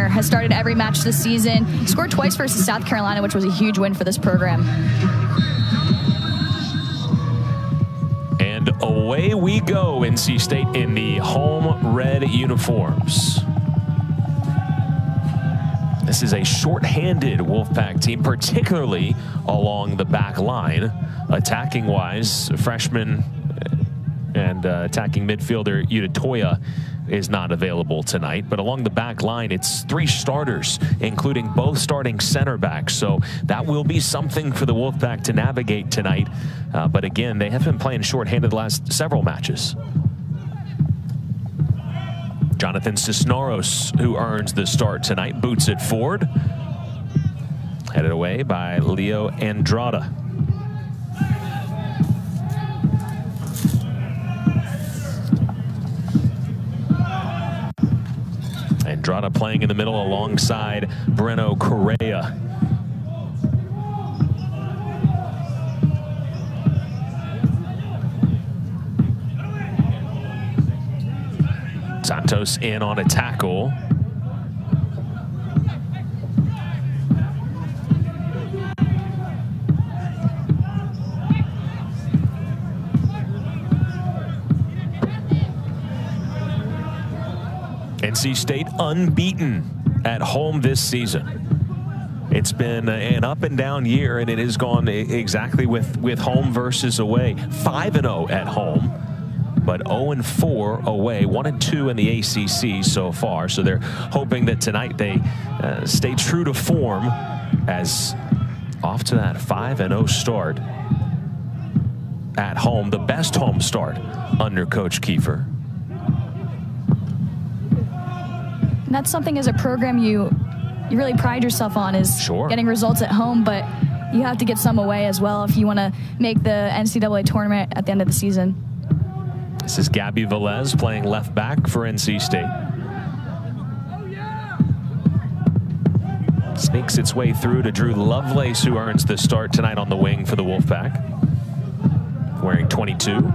Gardner has started every match this season. He scored twice versus South Carolina, which was a huge win for this program. And away we go, NC State in the home red uniforms. This is a short-handed Wolfpack team, particularly along the back line. Attacking-wise, freshman and attacking midfielder Udatoya is not available tonight. But along the back line, it's 3 starters, including both starting center backs. So that will be something for the Wolfpack to navigate tonight. But again, they have been playing short-handed the last several matches. Jonathan Cisneros, who earns the start tonight, boots it forward. Headed away by Leo Andrada. Andrada playing in the middle alongside Breno Correa. Santos in on a tackle. NC State unbeaten at home this season. It's been an up and down year, and it has gone exactly with home versus away. 5-0 at home, but 0-4 away, 1-2 in the ACC so far. So they're hoping that tonight they stay true to form, as off to that 5-0 start at home, the best home start under Coach Kiefer. And that's something as a program you really pride yourself on, is getting results at home, but you have to get some away as well if you want to make the NCAA tournament at the end of the season. This is Gabby Velez playing left back for NC State. Sneaks its way through to Drew Lovelace, who earns the start tonight on the wing for the Wolfpack, wearing 22.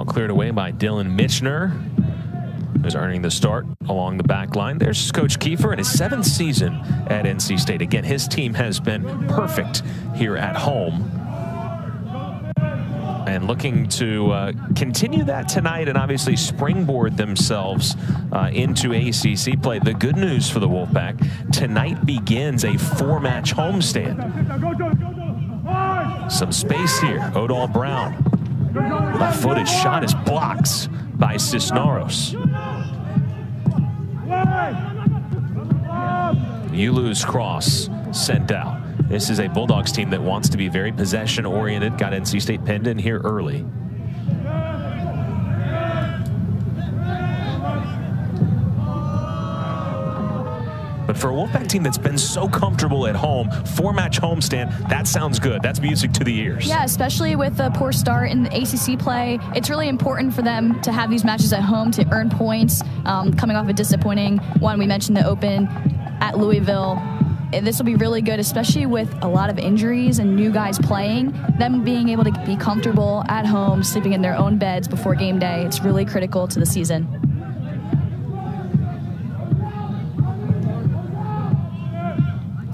Cleared away by Dylan Mitchner, who's earning the start along the back line. There's Coach Kiefer in his 7th season at NC State. Again, his team has been perfect here at home, and looking to continue that tonight and obviously springboard themselves into ACC play. The good news for the Wolfpack, tonight begins a 4-match homestand. Some space here. Odell Brown. Left-footed shot is blocked by Cisneros. Ulu's cross sent out. This is a Bulldogs team that wants to be very possession-oriented. Got NC State pinned in here early. But for a Wolfpack team that's been so comfortable at home, 4-match homestand, that sounds good. That's music to the ears. Yeah, especially with a poor start in the ACC play. It's really important for them to have these matches at home to earn points. Coming off a disappointing one, we mentioned the Open at Louisville. This will be really good, especially with a lot of injuries and new guys playing. Them being able to be comfortable at home, sleeping in their own beds before game day. It's really critical to the season.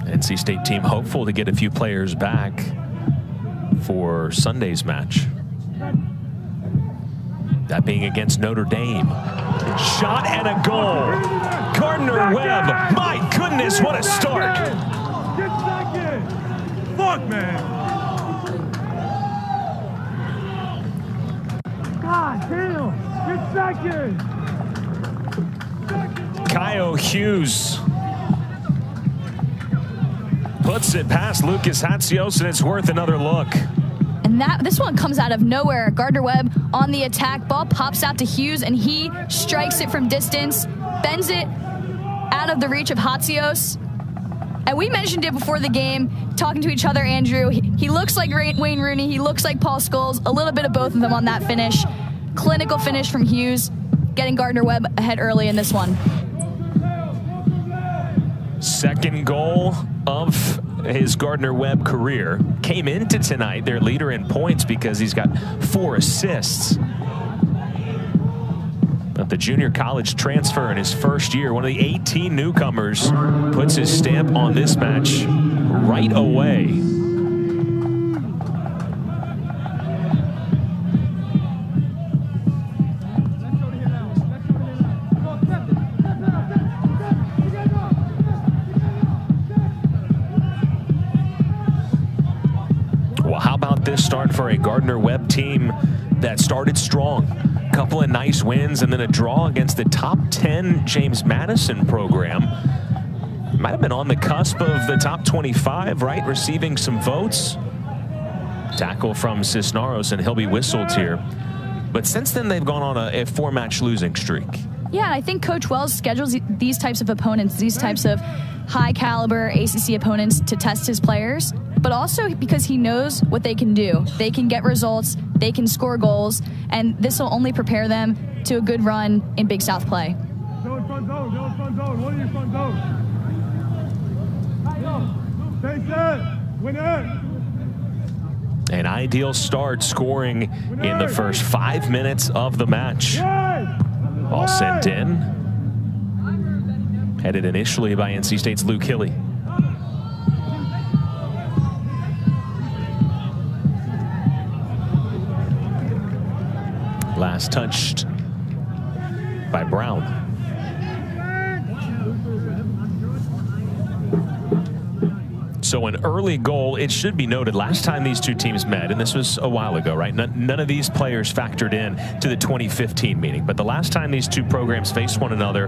NC State team hopeful to get a few players back for Sunday's match. That being against Notre Dame. Shot and a goal. Gardner-Webb. My goodness, what a start. Fuck, man. God damn. Get second. Kyle Hughes puts it past Lucas Hatzios, and it's worth another look. And this one comes out of nowhere. Gardner-Webb on the attack. Ball pops out to Hughes, and he strikes it from distance, bends it out of the reach of Hatsios. And we mentioned it before the game, talking to each other, Andrew. He looks like Wayne Rooney. He looks like Paul Scholes. A little bit of both of them on that finish. Clinical finish from Hughes, getting Gardner-Webb ahead early in this one. Second goal of his Gardner-Webb career. Came into tonight their leader in points because he's got 4 assists. But the junior college transfer in his first year, one of the 18 newcomers, puts his stamp on this match right away. Well, how about this start for a Gardner-Webb team that started strong? Couple of nice wins and then a draw against the top 10 James Madison program. Might have been on the cusp of the top 25, right? Receiving some votes. Tackle from Cisneros, and he'll be whistled here. But since then, they've gone on a 4-match losing streak. Yeah, I think Coach Wells schedules these types of opponents, these types of high-caliber ACC opponents to test his players, but also because he knows what they can do. They can get results, they can score goals, and this will only prepare them to a good run in Big South play. Go in front zone, go in front zone. What are your front zone? Stay set, win it. An ideal start, scoring in the first 5 minutes of the match. All sent in. Headed initially by NC State's Luke Hilly. Last touched by Brown. So an early goal, it should be noted, last time these two teams met, and this was a while ago, right? None of these players factored in to the 2015 meeting, but the last time these two programs faced one another,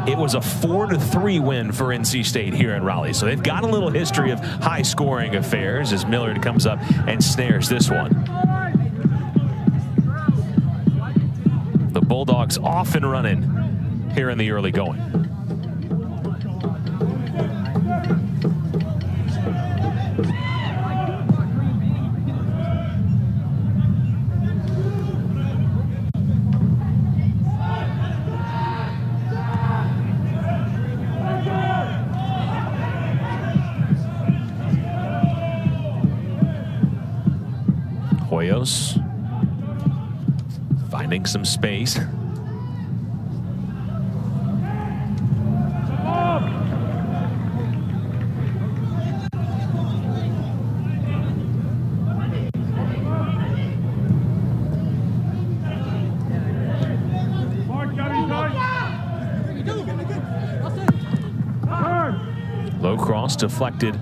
it was a 4-3 win for NC State here in Raleigh. So they've got a little history of high-scoring affairs as Millard comes up and snares this one. The Bulldogs off and running here in the early going. Hoyos finding some space. Low cross deflected.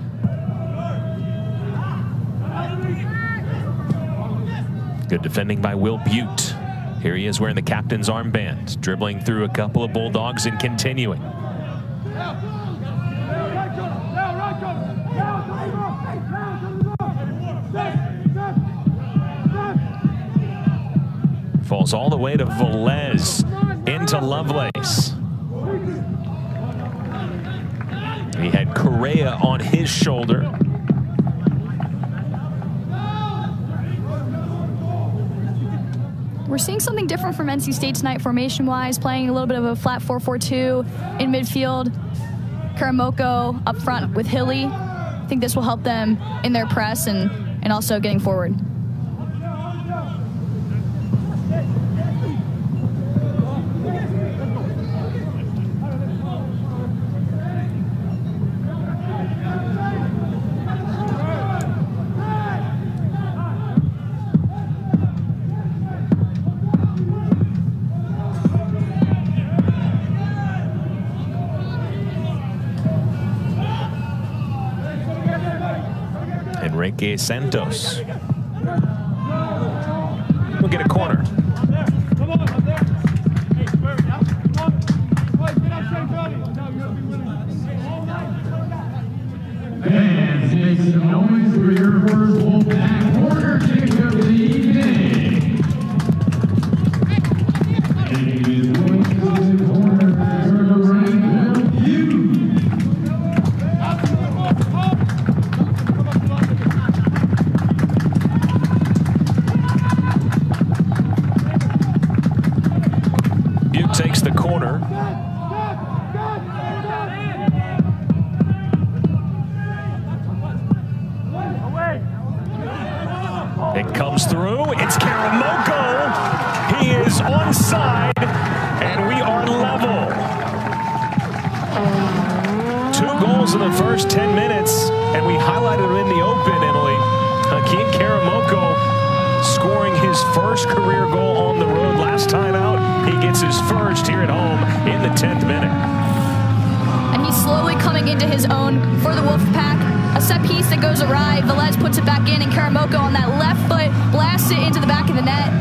Good defending by Will Butte. Here he is wearing the captain's armband, dribbling through a couple of Bulldogs and continuing. Falls all the way to Velez into Lovelace. He had Correa on his shoulder. We're seeing something different from NC State tonight formation-wise, playing a little bit of a flat 4-4-2 in midfield. Karamoko up front with Hilly. I think this will help them in their press and also getting forward. Enrique Santos will get a corner. Fans, make some noise for your first Wolfpack corner kick of the evening. It is going to the corner for the right, Will Butte. goals in the first 10 minutes, and we highlighted them in the open, Emily. Hakeem Karamoko scoring his first career goal on the road. Last time out, he gets his first here at home in the 10th minute. And he's slowly coming into his own for the Wolfpack. A set piece that goes awry. Velez puts it back in, and Karamoko on that left foot blasts it into the back of the net.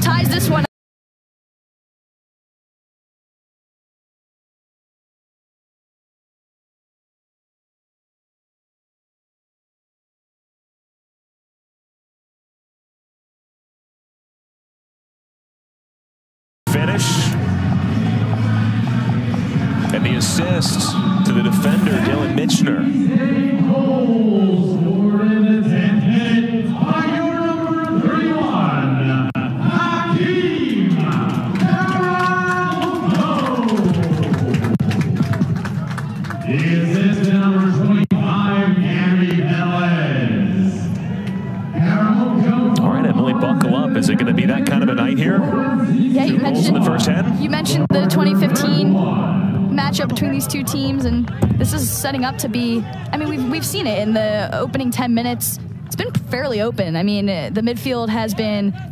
Ties this one. Finish. And the assist to the defender, Dylan Mitchner. All right, Emily, buckle up. Is it going to be that kind of a night here? Yeah, you mentioned in the first 10. You mentioned the 2015 matchup between these two teams, and this is setting up to be. I mean, we've seen it in the opening 10 minutes. It's been fairly open. I mean, the midfield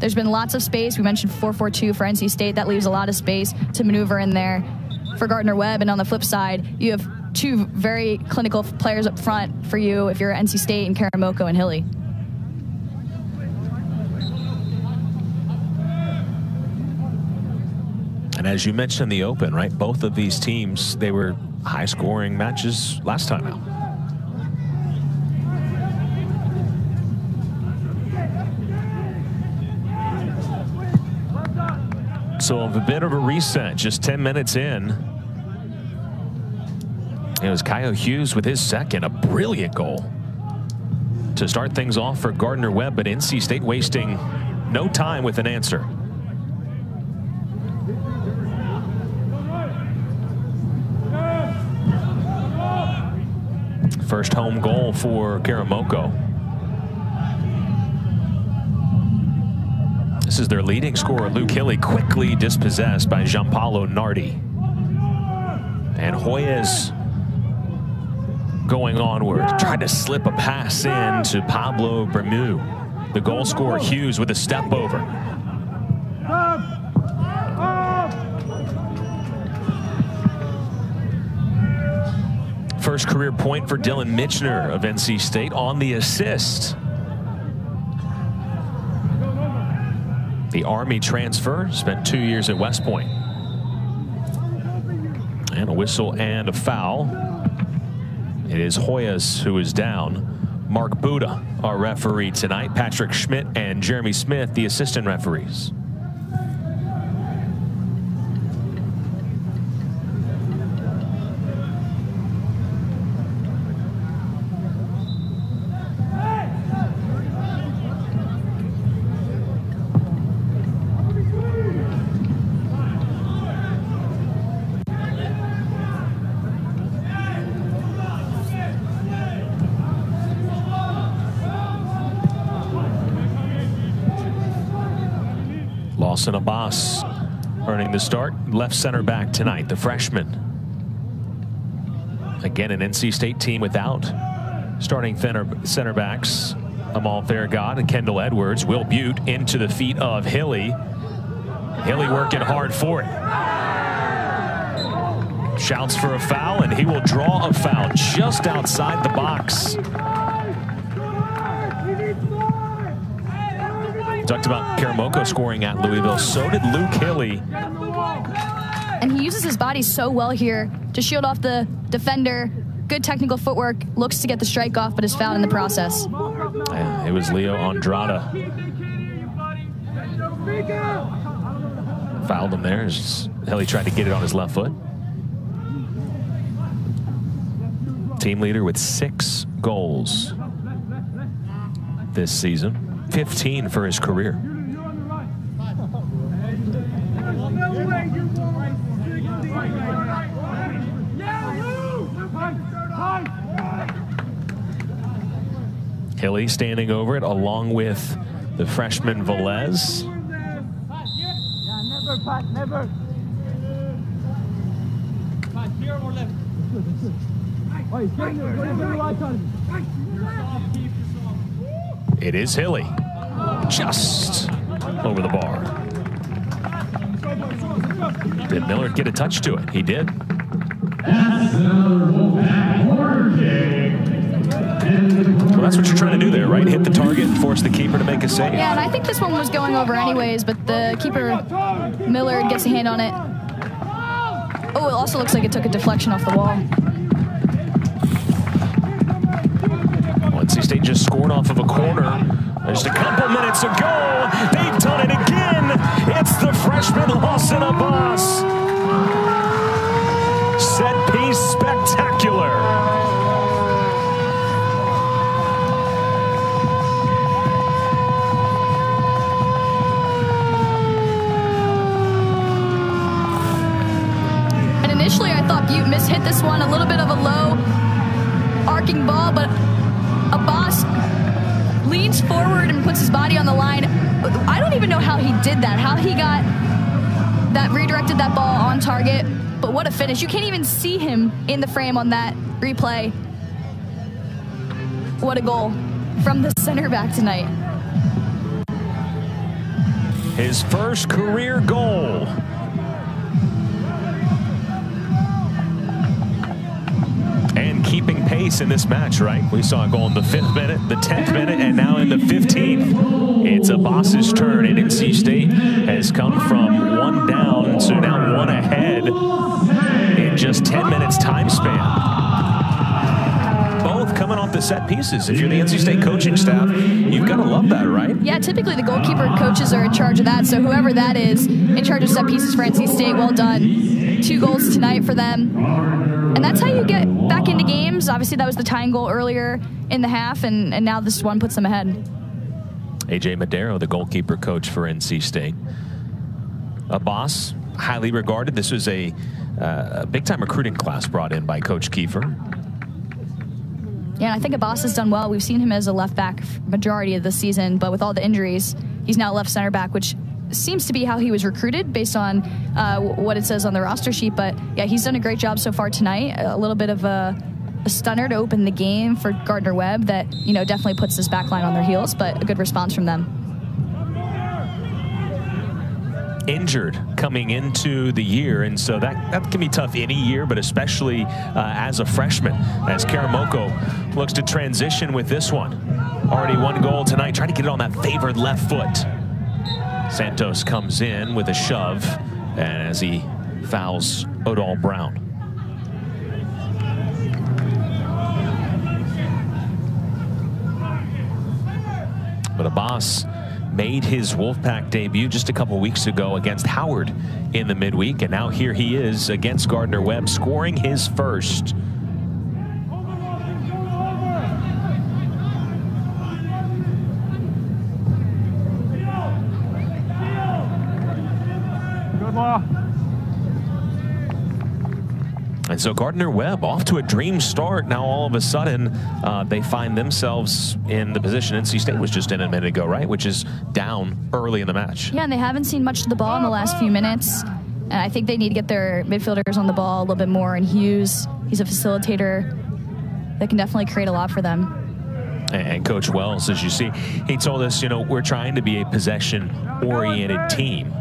there's been lots of space. We mentioned 4-4-2 for NC State. That leaves a lot of space to maneuver in there for Gardner-Webb. And on the flip side, you have two very clinical players up front for you if you're NC State, and Karamoko and Hilly. And as you mentioned in the open, right, both of these teams, they were high-scoring matches last time out. So a bit of a reset, just 10 minutes in. It was Kyle Hughes with his second, a brilliant goal to start things off for Gardner-Webb, but NC State wasting no time with an answer. First home goal for Karamoko. This is their leading scorer, Luke Hilly, quickly dispossessed by Gianpaolo Nardi. And Hoyes going onward, tried to slip a pass in to Pablo Bermu. The goal scorer, Hughes, with a step over. First career point for Dylan Mitchner of NC State on the assist. The Army transfer, spent 2 years at West Point. And a whistle and a foul. It is Hoyes who is down. Mark Buda, our referee tonight. Patrick Schmidt and Jeremy Smith, the assistant referees. Lawson Abbas earning the start. Left center back tonight, the freshman. Again, an NC State team without starting center backs. Amal Fairgod and Kendall Edwards. Will Butte into the feet of Hilly. Hilly working hard for it. Shouts for a foul, and he will draw a foul just outside the box. Talked about Karamoko scoring at Louisville. So did Luke Hilly. And he uses his body so well here to shield off the defender. Good technical footwork. Looks to get the strike off, but is fouled in the process. Yeah, it was Leo Andrada. Fouled him there. Hilly tried to get it on his left foot. Team leader with 6 goals this season. 15 for his career. Hilly standing over it along with the freshman Velez. It is Hilly. Just over the bar. Did Miller get a touch to it? He did. Well, that's what you're trying to do there, right? Hit the target and force the keeper to make a save. Yeah, and I think this one was going over anyways, but the keeper, Miller, gets a hand on it. Oh, it also looks like it took a deflection off the wall. NC State just scored off of a corner just a couple minutes ago. They've done it again. It's the freshman Lawson Abbas. Set piece spectacular. And initially I thought Butte mishit this one, a little bit of a low arcing ball, but Abbas leans forward and puts his body on the line. I don't even know how he did that, how he got that, redirected that ball on target, but what a finish. You can't even see him in the frame on that replay. What a goal from the center back tonight. His first career goal. And keeping pace in this match, right? We saw a goal in the 5th minute, the 10th minute, and now in the 15th. It's Abbas's turn, and NC State has come from 1 down to now 1 ahead in just 10 minutes time span. Both coming off the set pieces. If you're the NC State coaching staff, you've got to love that, right? Yeah, typically the goalkeeper coaches are in charge of that, so whoever that is in charge of set pieces for NC State, well done. 2 goals tonight for them. And that's how you get back into games. Obviously, that was the tying goal earlier in the half, and now this one puts them ahead. A.J. Madero, the goalkeeper coach for NC State. Abbas, highly regarded. This was a big-time recruiting class brought in by Coach Kiefer. Yeah, I think Abbas has done well. We've seen him as a left back majority of the season, but with all the injuries, he's now left center back, which seems to be how he was recruited based on what it says on the roster sheet. But yeah, he's done a great job so far tonight. A little bit of a stunner to open the game for Gardner-Webb that, you know, definitely puts this back line on their heels, but a good response from them. Injured coming into the year, and so that can be tough any year, but especially as a freshman, as Karamoko looks to transition with this one. Already 1 goal tonight, trying to get it on that favored left foot. Santos comes in with a shove, and as he fouls Odell Brown. But Abbas made his Wolfpack debut just a couple weeks ago against Howard in the midweek, and now here he is against Gardner-Webb, scoring his first. And so Gardner-Webb off to a dream start. Now all of a sudden they find themselves in the position NC State was just in a minute ago, right? Which is down early in the match. Yeah, and they haven't seen much of the ball in the last few minutes. And I think they need to get their midfielders on the ball a little bit more. And Hughes, he's a facilitator that can definitely create a lot for them. And Coach Wells, as you see, he told us, you know, we're trying to be a possession-oriented team.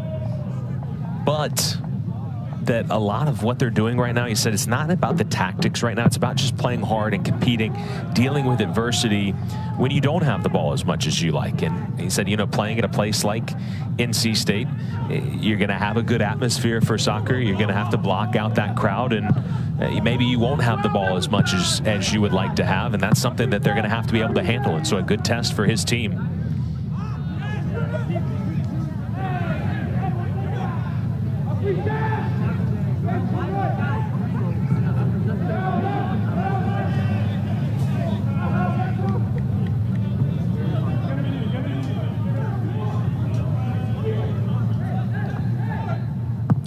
But that a lot of what they're doing right now, he said, it's not about the tactics right now. It's about just playing hard and competing, dealing with adversity when you don't have the ball as much as you like. And he said, you know, playing at a place like NC State, you're going to have a good atmosphere for soccer. You're going to have to block out that crowd, and maybe you won't have the ball as much as you would like to have. And that's something that they're going to have to be able to handle. And so a good test for his team.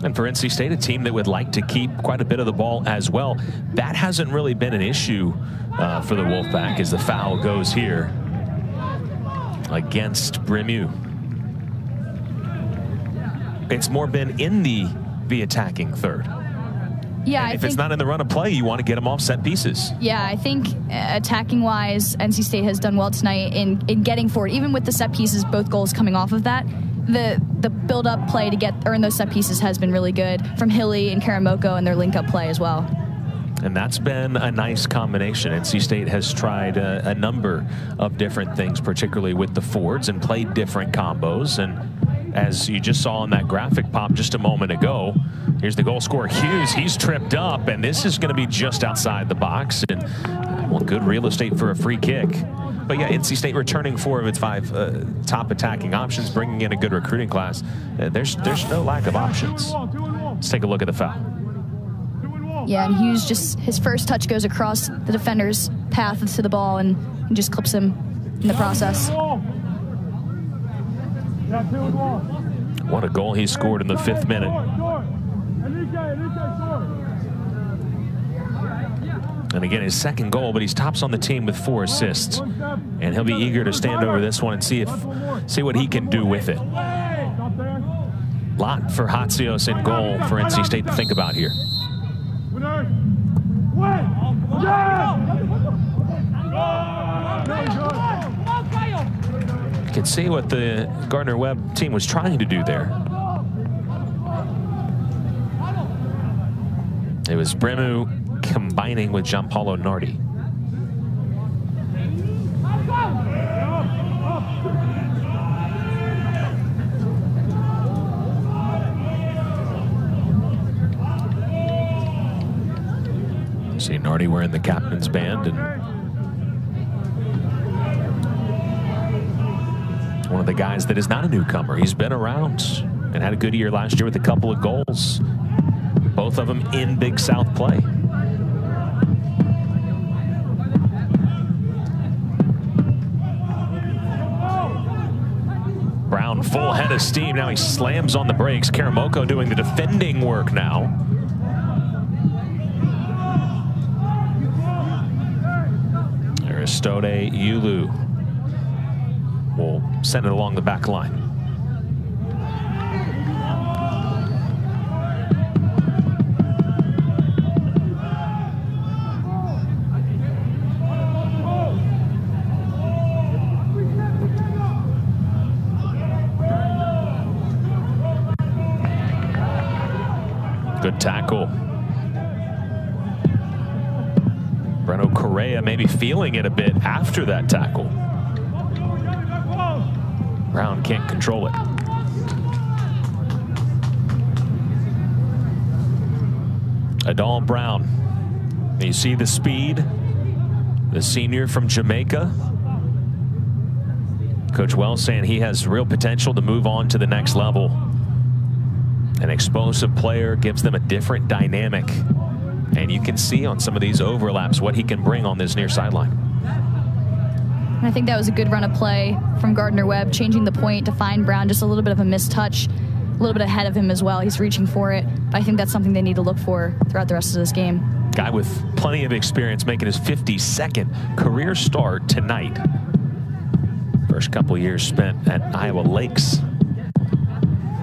And for NC State, a team that would like to keep quite a bit of the ball as well. That hasn't really been an issue for the Wolfpack as the foul goes here against Bremu. It's more been in the attacking third. Yeah, if it's not in the run of play, you want to get them off set pieces. Yeah, I think attacking-wise, NC State has done well tonight in getting forward. Even with the set pieces, both goals coming off of that, the build-up play to earn those set pieces has been really good from Hilly and Karamoko and their link-up play as well. And that's been a nice combination. NC State has tried a number of different things, particularly with the forwards, and played different combos. And as you just saw in that graphic pop just a moment ago, here's the goal scorer, Hughes. He's tripped up, and this is going to be just outside the box. And, well, good real estate for a free kick. But, yeah, NC State returning 4 of its 5 top attacking options, bringing in a good recruiting class. There's no lack of options. Let's take a look at the foul. Yeah, and Hughes his first touch goes across the defender's path to the ball and just clips him in the process. What a goal he scored in the 5th minute. And again, his 2nd goal, but he's tops on the team with 4 assists. And he'll be eager to stand over this one and see what he can do with it. Lot for Hatsios in goal for NC State to think about here. You can see what the Gardner-Webb team was trying to do there. It was Bremu combining with Gianpaolo Nardi. See Nardi wearing the captain's band, and one of the guys that is not a newcomer. He's been around and had a good year last year with a couple of goals. Both of them in Big South play. Brown full head of steam. Now he slams on the brakes. Karamoko doing the defending work now. Aristode Yulu will send it along the back line. Good tackle. Breno Correa maybe feeling it a bit after that tackle. Brown can't control it. Adal Brown. You see the speed. The senior from Jamaica. Coach Wells saying he has real potential to move on to the next level. An explosive player, gives them a different dynamic. And you can see on some of these overlaps what he can bring on this near sideline. I think that was a good run of play from Gardner-Webb, changing the point to find Brown. Just a little bit of a missed touch, a little bit ahead of him as well. He's reaching for it. But I think that's something they need to look for throughout the rest of this game. Guy with plenty of experience making his 52nd career start tonight. First couple years spent at Iowa Lakes.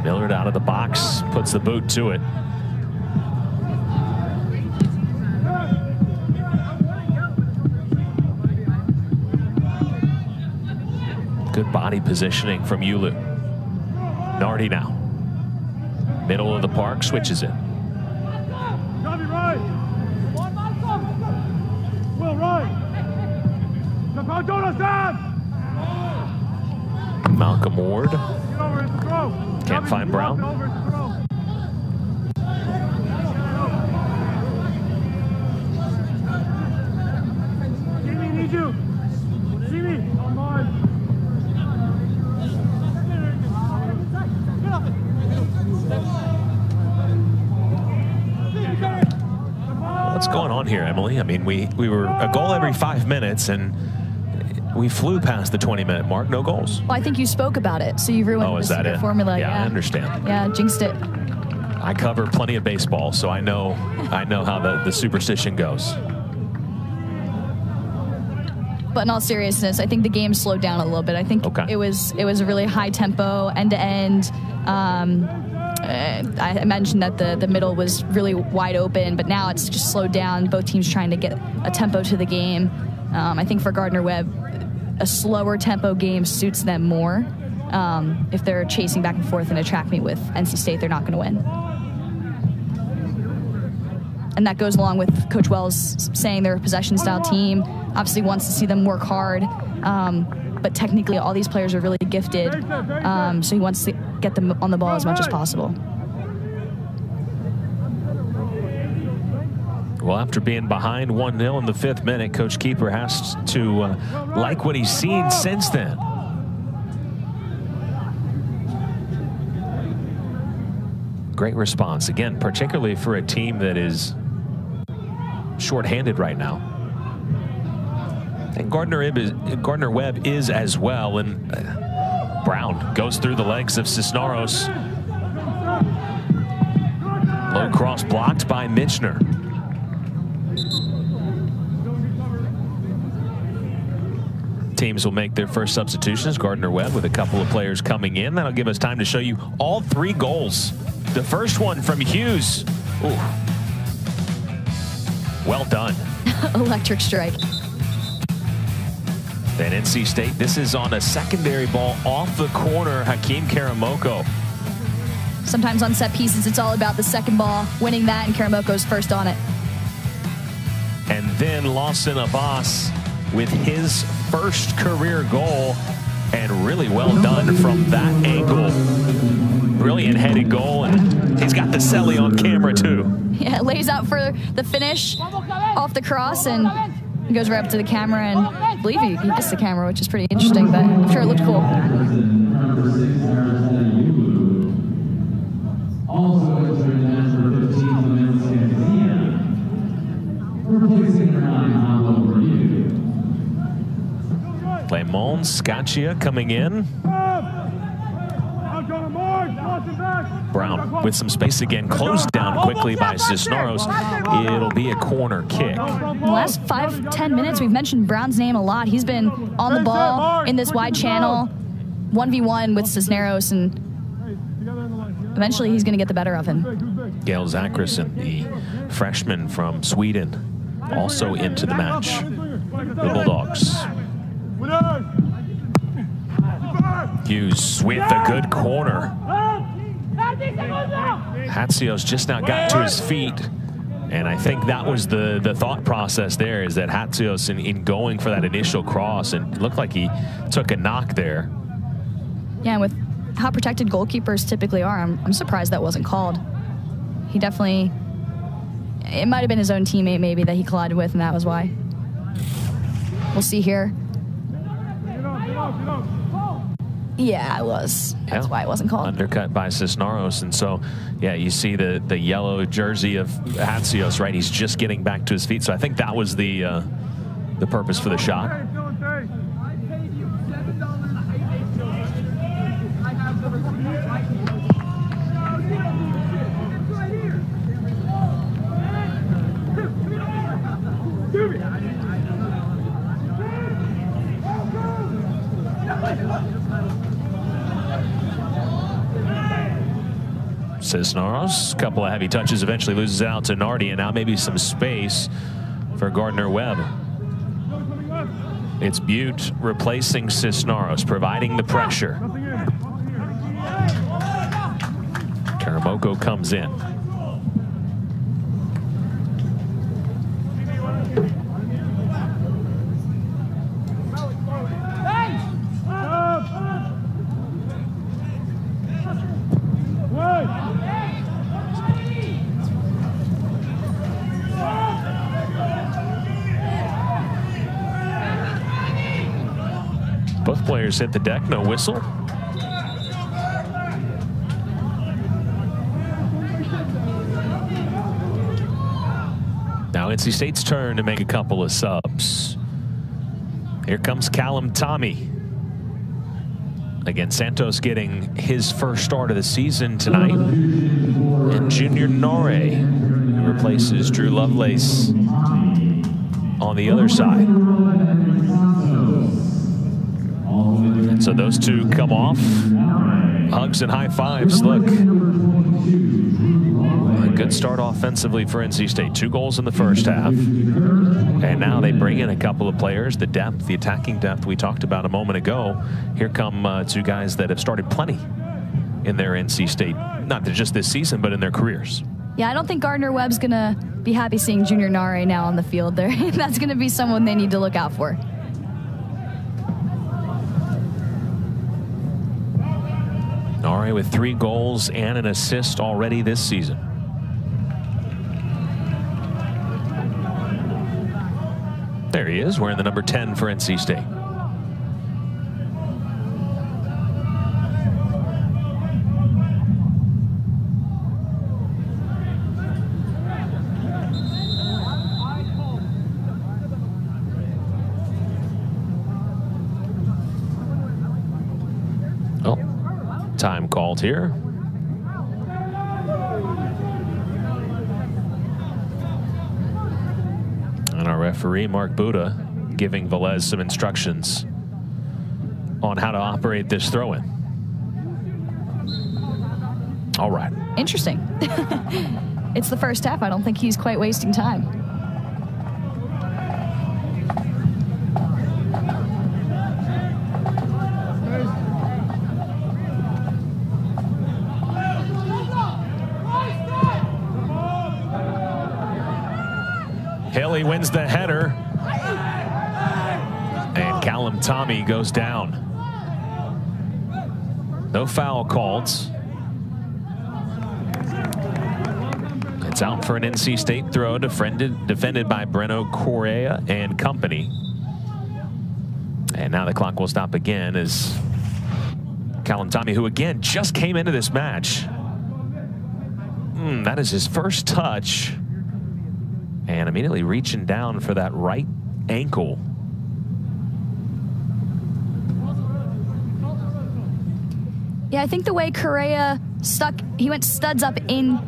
Millard out of the box, puts the boot to it. Good body positioning from Yulu. Nardi now. Middle of the park, switches it. Malcolm Ward. Can't find Brown. What's going on here, Emily? I mean, we were a goal every 5 minutes, and we flew past the 20-minute mark, no goals. Well, I think you spoke about it, so you ruined the secret formula. Yeah, I understand. Yeah, jinxed it. I cover plenty of baseball, so I know how the superstition goes. But in all seriousness, I think the game slowed down a little bit. I think it was a really high tempo, end-to-end. I mentioned that the middle was really wide open, but now it's just slowed down. Both teams trying to get a tempo to the game. I think for Gardner-Webb, a slower tempo game suits them more. If they're chasing back and forth in a track meet with NC State, they're not going to win. And that goes along with Coach Wells saying they're a possession-style team. Obviously wants to see them work hard, but technically all these players are really gifted, so he wants to get them on the ball as much as possible. Well, after being behind 1-0 in the 5th minute, Coach Keeper has to like what he's seen since then. Great response, again, particularly for a team that is shorthanded right now. And Gardner-Webb is as well, and Brown goes through the legs of Cisneros. Low cross blocked by Mitchner. Teams will make their first substitutions. Gardner-Webb with a couple of players coming in. That'll give us time to show you all 3 goals. The first one from Hughes. Ooh. Well done. Electric strike. Then NC State, this is on a secondary ball off the corner, Hakeem Karamoko. Sometimes on set pieces, it's all about the second ball, winning that, and Karamoko's first on it. And then Lawson Abbas with his first career goal, and really well done from that angle. Brilliant headed goal, and he's got the celly on camera too. Yeah, lays out for the finish off the cross, and he goes right up to the camera, and I believe he missed the camera, which is pretty interesting, but I'm sure it looked cool. Also entering as number 15, Clemens Scantia. Replacing Ryan over you. Clemens Scantia coming in. Brown with some space again, closed down quickly by Cisneros. It'll be a corner kick. The last 5-10 minutes, we've mentioned Brown's name a lot. He's been on the ball in this wide channel, 1v1 with Cisneros, and eventually he's going to get the better of him. Gail Zacharyson, the freshman from Sweden, also into the match. The Bulldogs. Hughes with a good corner. Hatsios just now got to his feet, and I think that was the thought process there, is that Hatsios in going for that initial cross, and it looked like he took a knock there. Yeah, and with how protected goalkeepers typically are, I'm surprised that wasn't called. He definitely, it might have been his own teammate maybe that he collided with, and that was why. We'll see here. Yeah, it was. That's why it wasn't called. Undercut by Cisneros, and so, yeah, you see the yellow jersey of Hatsios, right? He's just getting back to his feet, so I think that was the purpose for the shot. Cisneros, a couple of heavy touches, eventually loses it out to Nardi, and now maybe some space for Gardner-Webb. It's Butte replacing Cisneros, providing the pressure. Karamoko comes in. Both players hit the deck, no whistle. Now NC State's turn to make a couple of subs. Here comes Callum Tommy. Again, Santos getting his first start of the season tonight. And Junior Norrie replaces Drew Lovelace on the other side. And so those two come off. Hugs and high fives. Look, Good start offensively for NC State. 2 goals in the first half. And now they bring in a couple of players. The depth, the attacking depth we talked about a moment ago. Here come 2 guys that have started plenty in their NC State, not just this season, but in their careers. Yeah, I don't think Gardner-Webb's going to be happy seeing Junior Nare now on the field there. That's going to be someone they need to look out for. Nare with 3 goals and an assist already this season. There he is, wearing the number 10 for NC State. Oh, time called here. And our referee, Mark Buda, giving Velez some instructions on how to operate this throw-in. All right. Interesting. It's the first half. I don't think he's quite wasting time. Haley wins the header. And Callum Tommy goes down. No foul called. It's out for an NC State throw, defended by Breno Correa and company. And now the clock will stop again as Callum Tommy, who again just came into this match. That is his first touch. And immediately reaching down for that right ankle. Yeah, I think the way Correa stuck, he went studs up in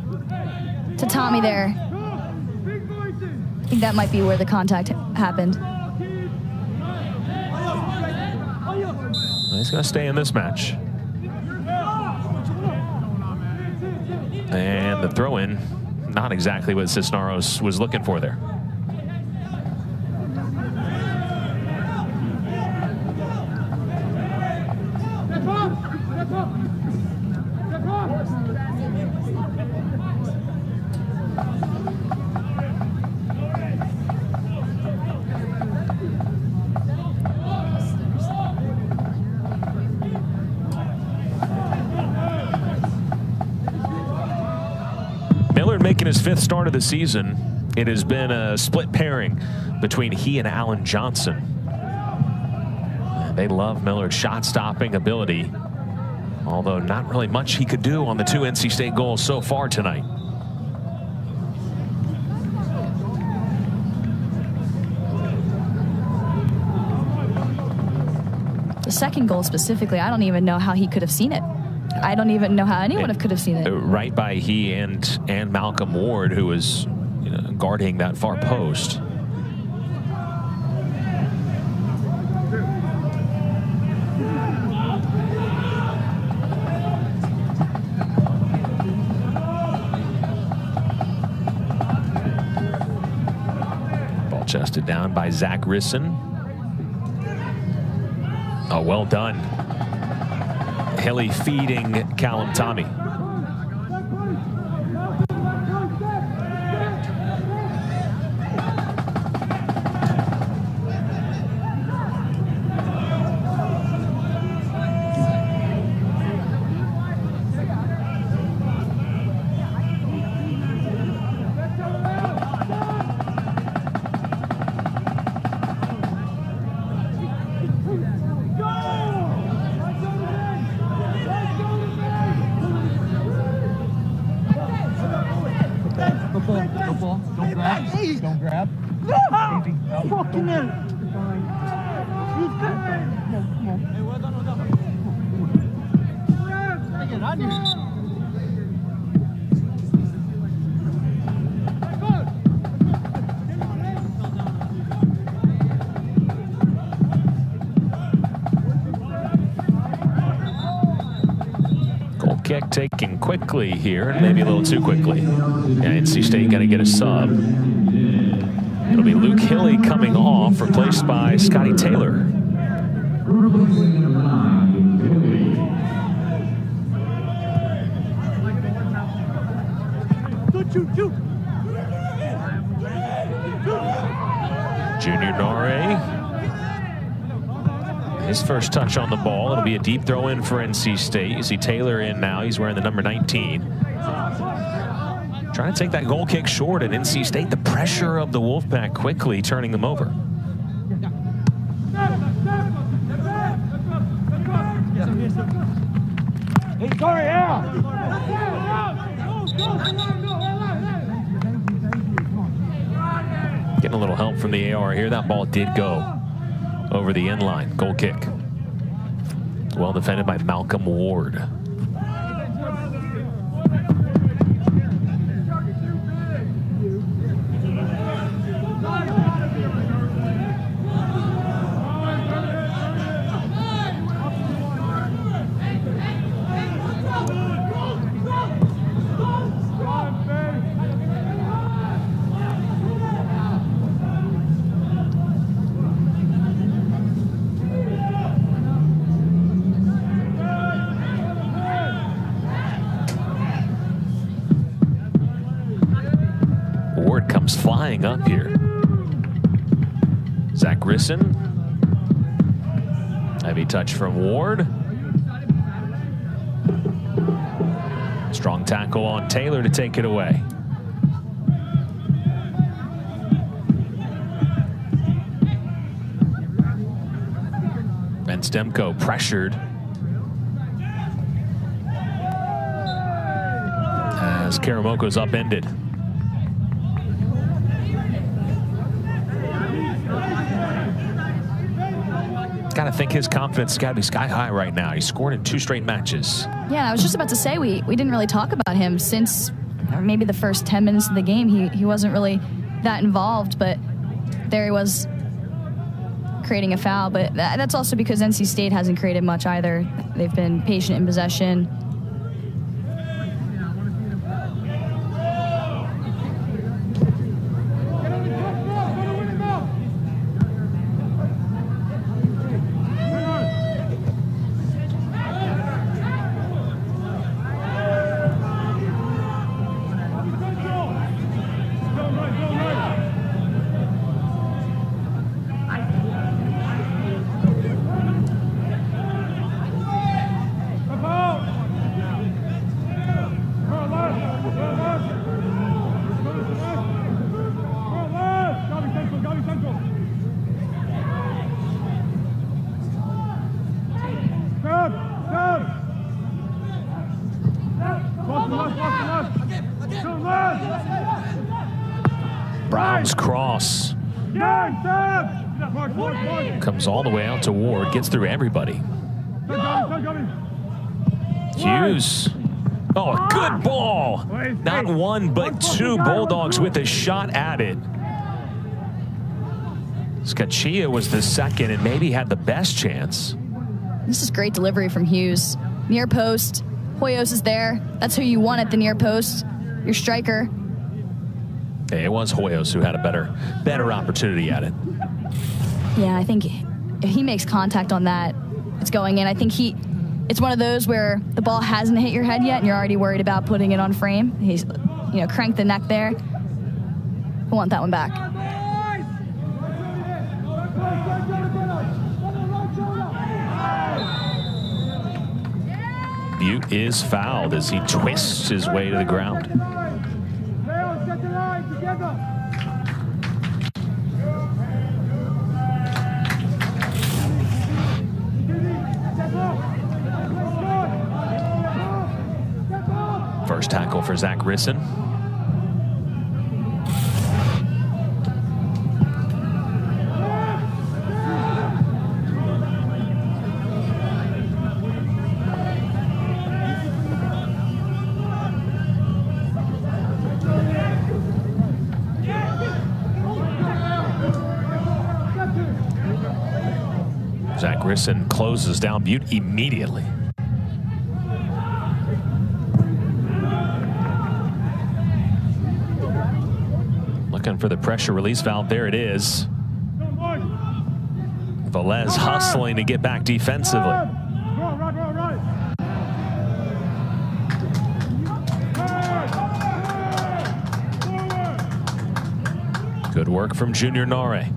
to Tommy there. I think that might be where the contact happened. He's going to stay in this match. And the throw-in, not exactly what Cisneros was looking for there. Making his 5th start of the season. It has been a split pairing between he and Alan Johnson. They love Millard's shot-stopping ability, although not really much he could do on the 2 NC State goals so far tonight. The second goal specifically, I don't even know how he could have seen it. I don't even know how anyone could have seen it. Right by he and Malcolm Ward, who was guarding that far post. Ball chested down by Zach Risson. Oh, well done. Haley feeding Callum Tommy. Don't grab. Fucking in. Hey, well done, well done. Get on you. Goal kick taken quickly here, maybe a little too quickly. Yeah, NC State going to get a sub. It'll be Luke Hilly coming off, replaced by Scotty Taylor. Junior Nare, his first touch on the ball. It'll be a deep throw in for NC State. You see Taylor in now. He's wearing the number 19. Trying to take that goal kick short at NC State. The pressure of the Wolfpack quickly turning them over. Hey, sorry, yeah. Getting a little help from the AR here. That ball did go over the end line. Goal kick. Well defended by Malcolm Ward. Comes flying up here. Zach Grisson. Heavy touch from Ward. Strong tackle on Taylor to take it away. Ben Stemko pressured as Karamoko's upended. Got to think his confidence has got to be sky high right now. He scored in 2 straight matches. Yeah, I was just about to say we didn't really talk about him since maybe the first 10 minutes of the game. He wasn't really that involved, but there he was creating a foul. But that's also because NC State hasn't created much either. They've been patient in possession. Brown's cross comes all the way out to Ward, gets through everybody. Hughes. Oh, a good ball. Not one, but 2 Bulldogs with a shot at it. Scacchia was the second and maybe had the best chance. This is great delivery from Hughes. Near post. Hoyos is there. That's who you want at the near post. Your striker. Hey, it was Hoyos who had a better opportunity at it. Yeah, I think if he makes contact on that, it's going in. I think it's one of those where the ball hasn't hit your head yet and you're already worried about putting it on frame. He's, cranked the neck there. I want that one back. Butte is fouled as he twists his way to the ground. First tackle for Zach Grisson. Zach Grisson closes down Butte immediately. again for the pressure release valve. There it is. Velez hustling to get back defensively. Good work from Junior Nare.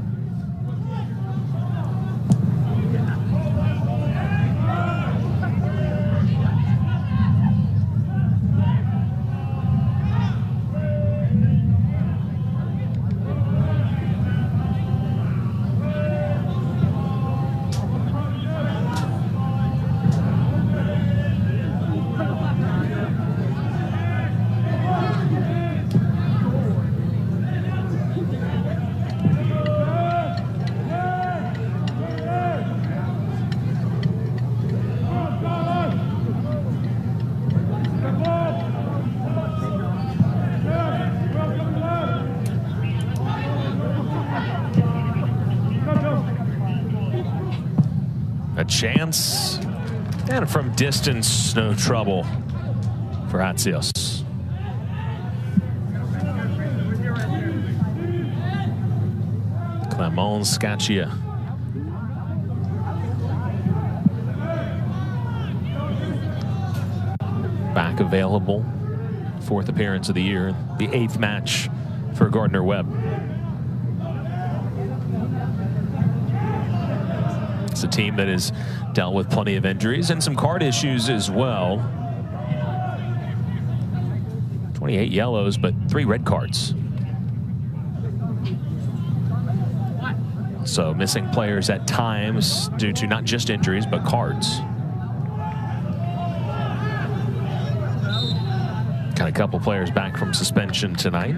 A chance, and from distance, no trouble for Hatsios. Clement Scaccia. Back available. 4th appearance of the year, the 8th match for Gardner-Webb. It's a team that has dealt with plenty of injuries and some card issues as well. 28 yellows, but 3 red cards. So missing players at times due to not just injuries, but cards. Got a couple players back from suspension tonight.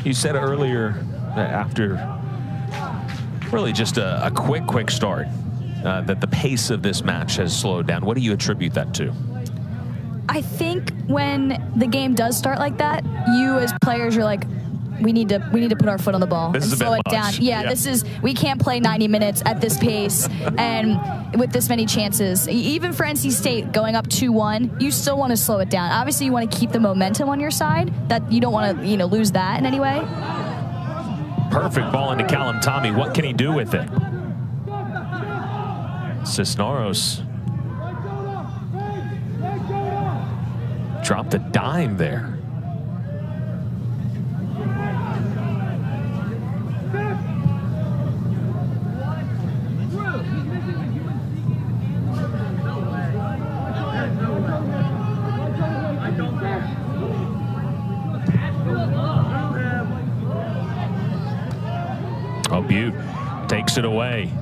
You said earlier that after really just a quick start, that the pace of this match has slowed down. What do you attribute that to? I think when the game does start like that, you as players are like, we need to put our foot on the ball and slow it down. Yeah, we can't play 90 minutes at this pace and with this many chances. Even for NC State going up 2-1, you still want to slow it down. Obviously, you want to keep the momentum on your side. That you don't want to lose that in any way. Perfect ball into Callum Tommy. What can he do with it? Cisneros dropped a dime there. Oh, Butte takes it away.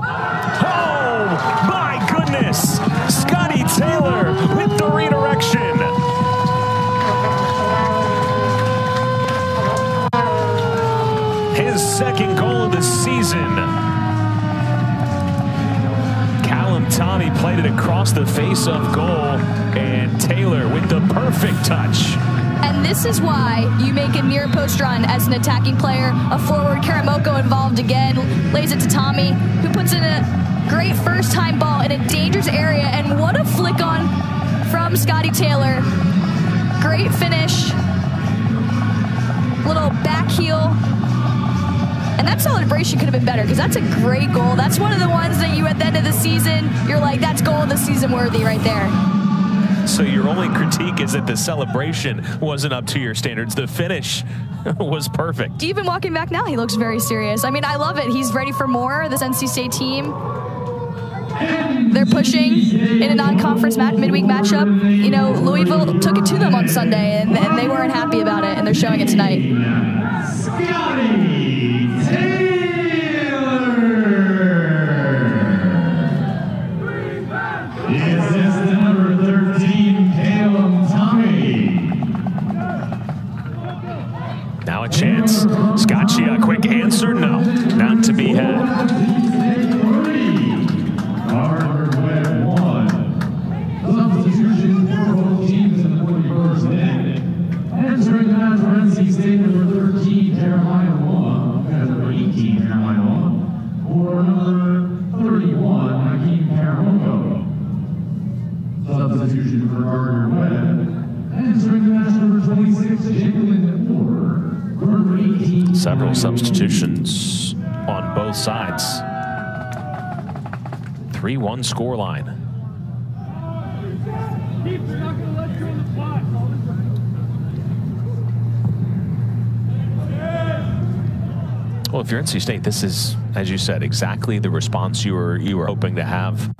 Oh, my goodness! Scotty Taylor with the redirection. His 2nd goal of the season. Callum Tommy played it across the face-off goal, and Taylor with the perfect touch. And this is why you make a near post run as an attacking player. A forward, Karamoko involved again, lays it to Tommy, who puts in a great first-time ball in a dangerous area. And what a flick on from Scotty Taylor. Great finish. Little back heel. And that celebration could have been better because that's a great goal. That's one of the ones that you, at the end of the season, you're like, that's goal of the season worthy right there. So your only critique is that the celebration wasn't up to your standards. The finish was perfect. Even walking back now, he looks very serious. I mean, I love it. He's ready for more. This NC State team, they're pushing in a non-conference midweek matchup. You know, Louisville took it to them on Sunday, and they weren't happy about it, and they're showing it tonight. Scotty Taylor is this number 13, Callum Tommy. Now a chance. Scaccia, a quick answer? No, not to be had. Gardner-Webb 1. Substitution for both teams in the 41st minute. Entering the match for NC State number 13. Several substitutions on both sides. 3-1 scoreline. Well, if you're NC State, this is, as you said, exactly the response you were hoping to have.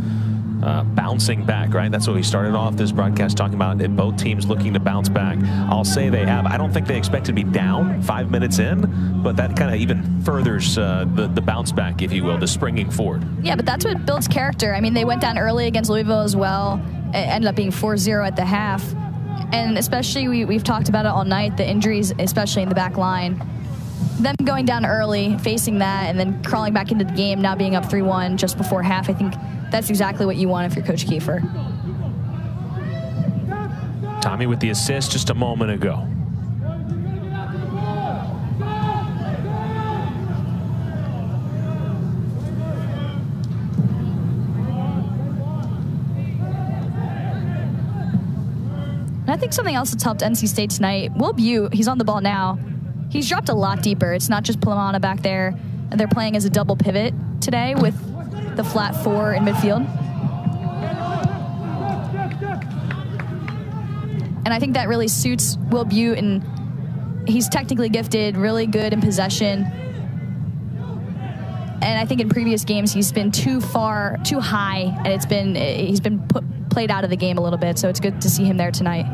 Bouncing back, right? That's what we started off this broadcast talking about. Both teams looking to bounce back. I'll say they have. I don't think they expect to be down 5 minutes in, but that kind of even furthers the bounce back, if you will, the springing forward. Yeah, but that's what builds character. I mean, they went down early against Louisville as well. It ended up being 4-0 at the half. And especially, we've talked about it all night, the injuries, especially in the back line. Them going down early, facing that, and then crawling back into the game, now being up 3-1 just before half, I think that's exactly what you want if you're Coach Kiefer. Tommy with the assist just a moment ago. And I think something else that's helped NC State tonight, Will Butte, he's on the ball now. He's dropped a lot deeper. It's not just Plamana back there. And they're playing as a double pivot today with the flat 4 in midfield. And I think that really suits Will Butte, and he's technically gifted, really good in possession. And I think in previous games he's been too high, and he's been played out of the game a little bit. So it's good to see him there tonight.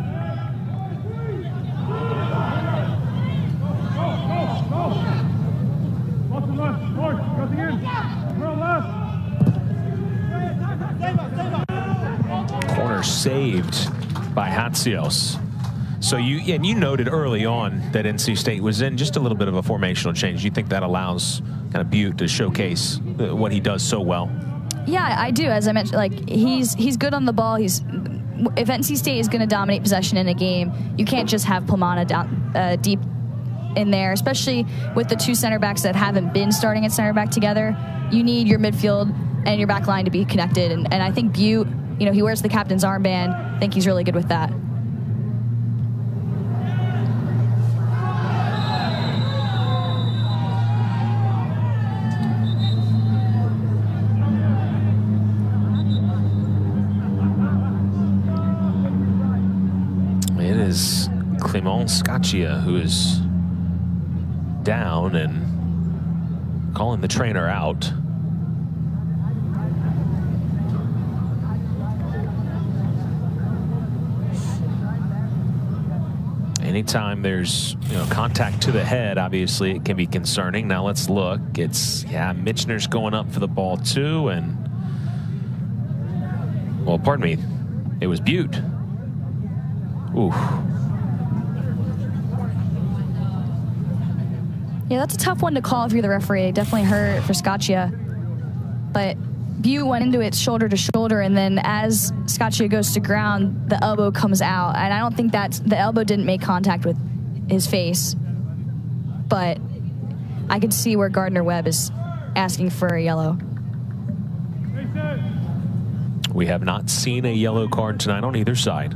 Corner saved by Hatsios. So you noted early on that NC State was in just a little bit of a formational change. You think that allows kind of Butte to showcase what he does so well? Yeah, I do. As I mentioned, like he's good on the ball. If NC State is going to dominate possession in a game, you can't just have Plamana down deep in there, especially with the 2 center backs that haven't been starting at center back together. You need your midfield and your back line to be connected. And I think Butte, he wears the captain's armband. I think he's really good with that. It is Clement Scaccia who is down and calling the trainer out. Anytime there's contact to the head, obviously it can be concerning. Now let's look. It's Michener's going up for the ball too, and well, pardon me, it was Butte. Ooh. Yeah, that's a tough one to call if you're the referee. It definitely hurt for Scaccia. But Butte went into it shoulder to shoulder, and then as Scaccia goes to ground, the elbow comes out. And I don't think the elbow didn't make contact with his face. But I could see where Gardner-Webb is asking for a yellow. We have not seen a yellow card tonight on either side.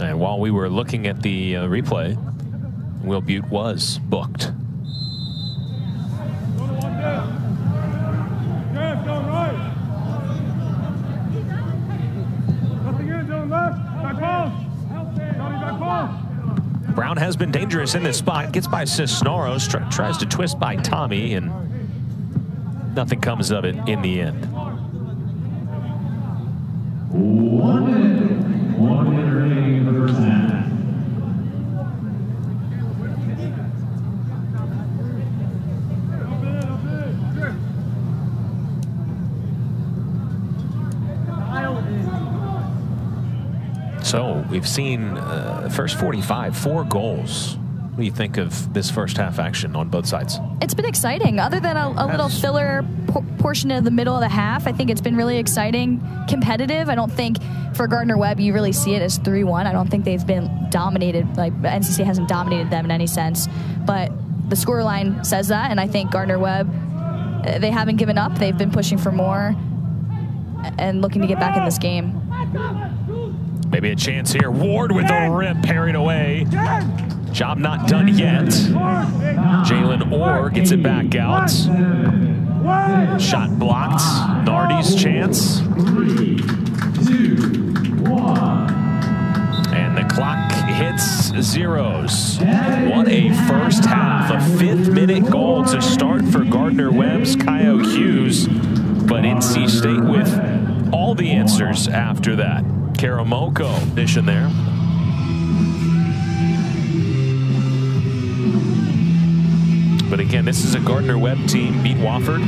And while we were looking at the replay, Will Butte was booked. Brown has been dangerous in this spot. Gets by Cisneros, tries to twist by Tommy, and nothing comes of it in the end. 1 minute remaining in the first half. So we've seen first 45, 4 goals. do you think of this first half action on both sides? It's been exciting. Other than a little filler portion of the middle of the half, I think it's been really exciting, competitive. I don't think for Gardner-Webb you really see it as 3-1. I don't think they've been dominated, like NCC hasn't dominated them in any sense. But the scoreline says that, and I think Gardner-Webb, they haven't given up. They've been pushing for more and looking to get back in this game. Maybe a chance here. Ward with a rip, parried away. Job not done yet. Jalen Orr gets it back out. Shot blocked. Nardi's chance. 3, 2, 1. And the clock hits zeros. What a first half. A 5th-minute goal to start for Gardner-Webb's Kyle Hughes. But NC State with all the answers after that. Karamoko dishing there. But again, this is a Gardner-Webb team. Beat Wofford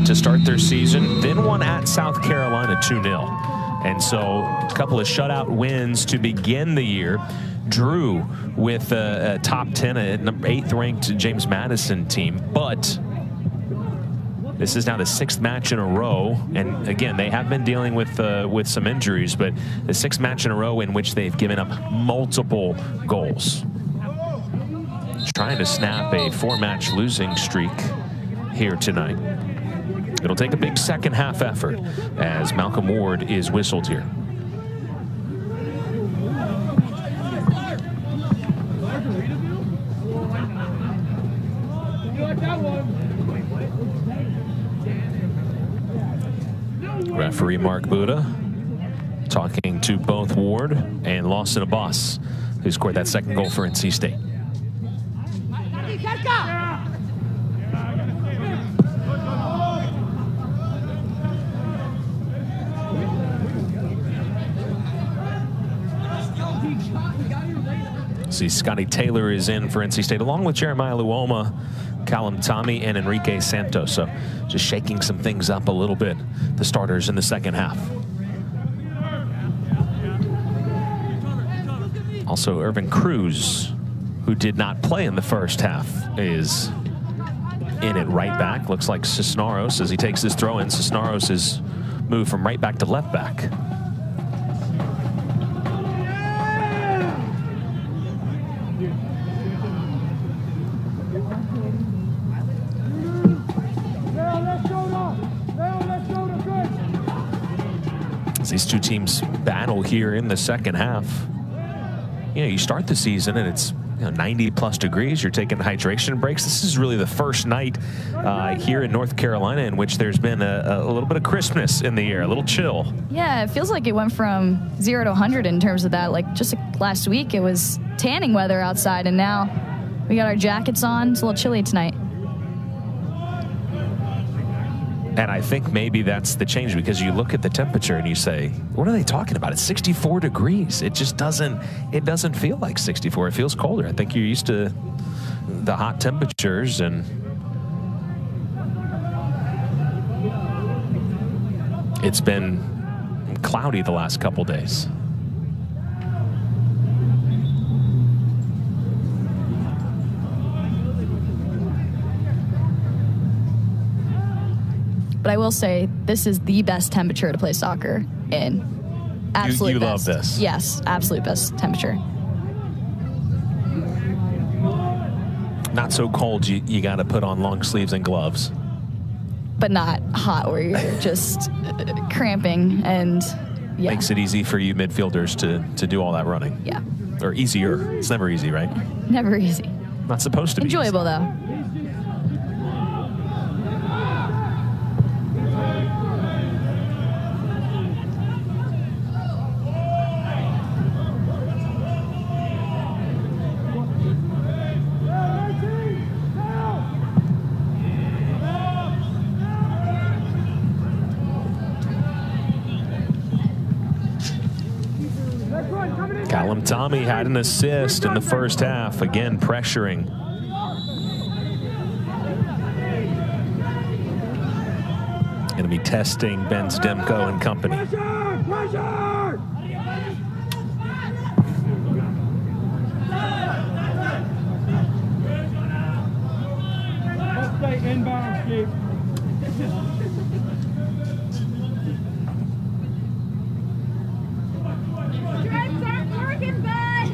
to start their season. Then won at South Carolina 2-0. And so a couple of shutout wins to begin the year. Drew with a top 10, a number 8th ranked James Madison team. But this is now the 6th match in a row, and again, they have been dealing with some injuries, but the 6th match in a row in which they've given up multiple goals. Trying to snap a 4-match losing streak here tonight. It'll take a big second half effort as Malcolm Ward is whistled here. Referee Mark Buda talking to both Ward and Lawson Abbas, who scored that second goal for NC State. See, Scotty Taylor is in for NC State, along with Jeremiah Luoma, Callum Tommy, and Enrique Santos. So just shaking some things up a little bit, the starters in the second half. Also, Irvin Cruz, who did not play in the first half, is in at right back. Looks like Cisneros, as he takes his throw in, Cisneros is moved from right back to left back. These two teams battle here in the second half. You know, you start the season and it's 90+ degrees. You're taking hydration breaks. This is really the first night here in North Carolina in which there's been a little bit of crispness in the air, a little chill. Yeah, it feels like it went from 0 to 100 in terms of that. Like just last week, it was tanning weather outside, and now we got our jackets on. It's a little chilly tonight. And I think maybe that's the change, because you look at the temperature and you say, what are they talking about? It's 64 degrees. It just doesn't feel like 64. It feels colder. I think you're used to the hot temperatures, and it's been cloudy the last couple days. But I will say, this is the best temperature to play soccer in. Absolute you best. love this. Yes, absolute best temperature. Not so cold, you got to put on long sleeves and gloves. But not hot where you're just cramping, and yeah. Makes it easy for you midfielders to do all that running. Yeah. Or easier. It's never easy, right? Never easy. Not supposed to be. Enjoyable, though. Callum Tommy had an assist in the first half, again pressuring. Going to be testing Ben Stemko and company. Inbound, Steve. Stripes aren't working, bud.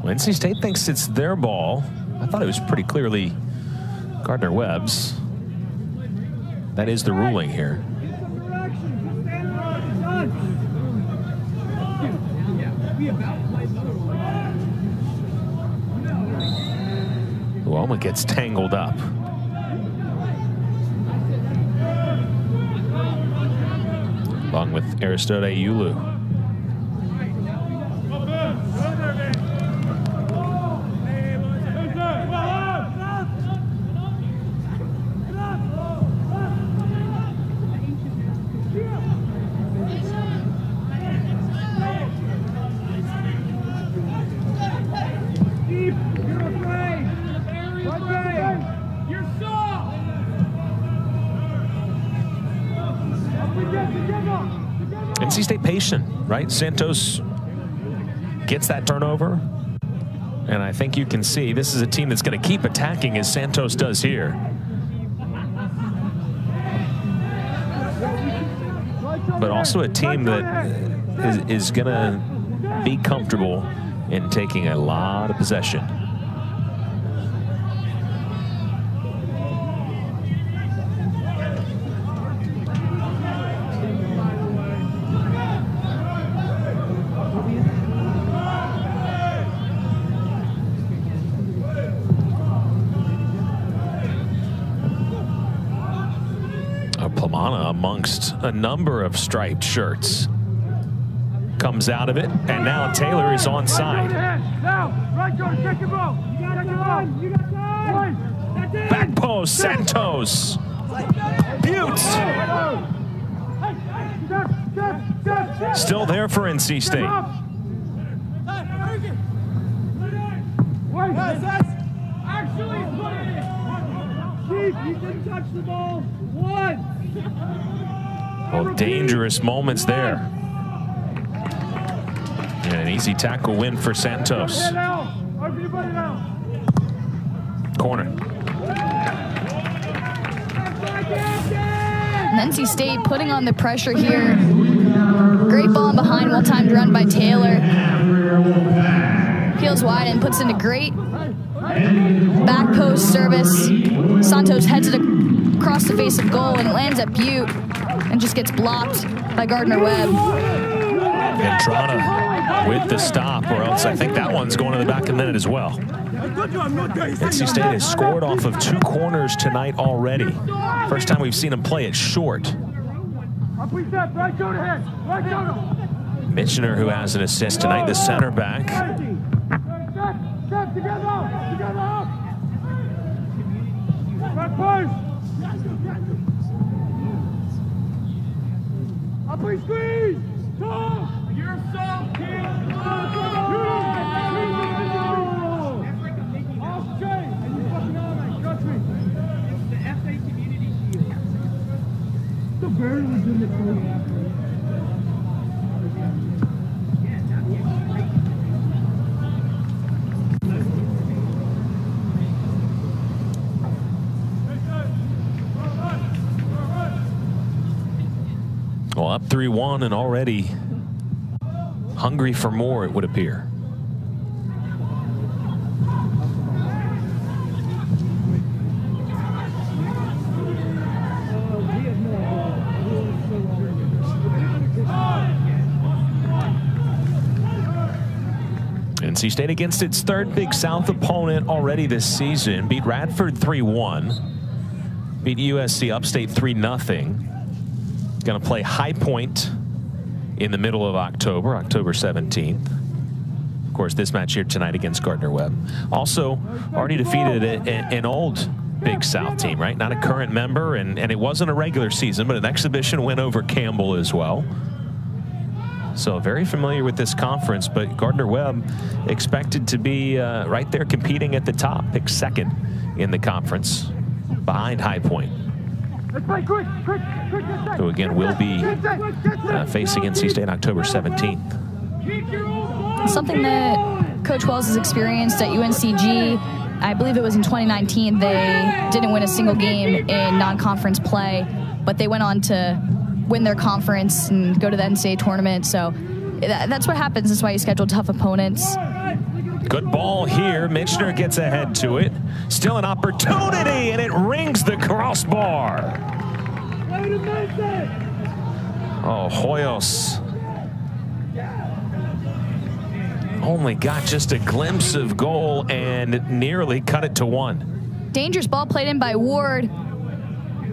Well, NC State thinks it's their ball. I thought it was pretty clearly Gardner-Webb's. That is the ruling here. Uoma gets tangled up. Along with Aristode Yulu. NC State patient, right? Santos gets that turnover. And I think you can see this is a team that's going to keep attacking as Santos does here. But also a team that is going to be comfortable in taking a lot of possession. Amongst a number of striped shirts. Comes out of it, and now Taylor is onside. Back post, Santos. Butte. Still there for NC State. You didn't touch the ball once. Well, dangerous moments there. And an easy tackle win for Santos. Corner. And NC State putting on the pressure here. Great ball behind, well-timed run by Taylor. Peels wide and puts in a great back post service. Santos heads it across the face of goal and lands at Butte and just gets blocked by Gardner-Webb. Entrada with the stop, or else I think that one's going to the back of the net as well. NC State has scored off of 2 corners tonight already. First time we've seen them play it short. Mitchner, who has an assist tonight, the center back. Squeeze! You're soft, kid! Off chain! And you fucking all night, trust me. It's the FA Community Shield. It's a very legitimate thing. Well, up 3-1 and already hungry for more, it would appear. NC State against its 3rd Big South opponent already this season. Beat Radford 3-1. Beat USC Upstate 3-0. Going to play High Point in the middle of October, October 17th. Of course, this match here tonight against Gardner-Webb. Also, already defeated an old Big South team, right? Not a current member, and it wasn't a regular season, but an exhibition win over Campbell as well. So very familiar with this conference, but Gardner-Webb expected to be right there competing at the top, picked 2nd in the conference behind High Point. Who again will be facing NC State October 17th. something that Coach Wells has experienced at UNCG. I believe it was in 2019. They didn't win a single game in non-conference play, but they went on to win their conference and go to the NCAA tournament. So that's what happens. That's why you schedule tough opponents. Good ball here. Michener gets ahead to it. Still an opportunity, and it rings the crossbar. Oh, Hoyos only got just a glimpse of goal and nearly cut it to 1. Dangerous ball played in by Ward.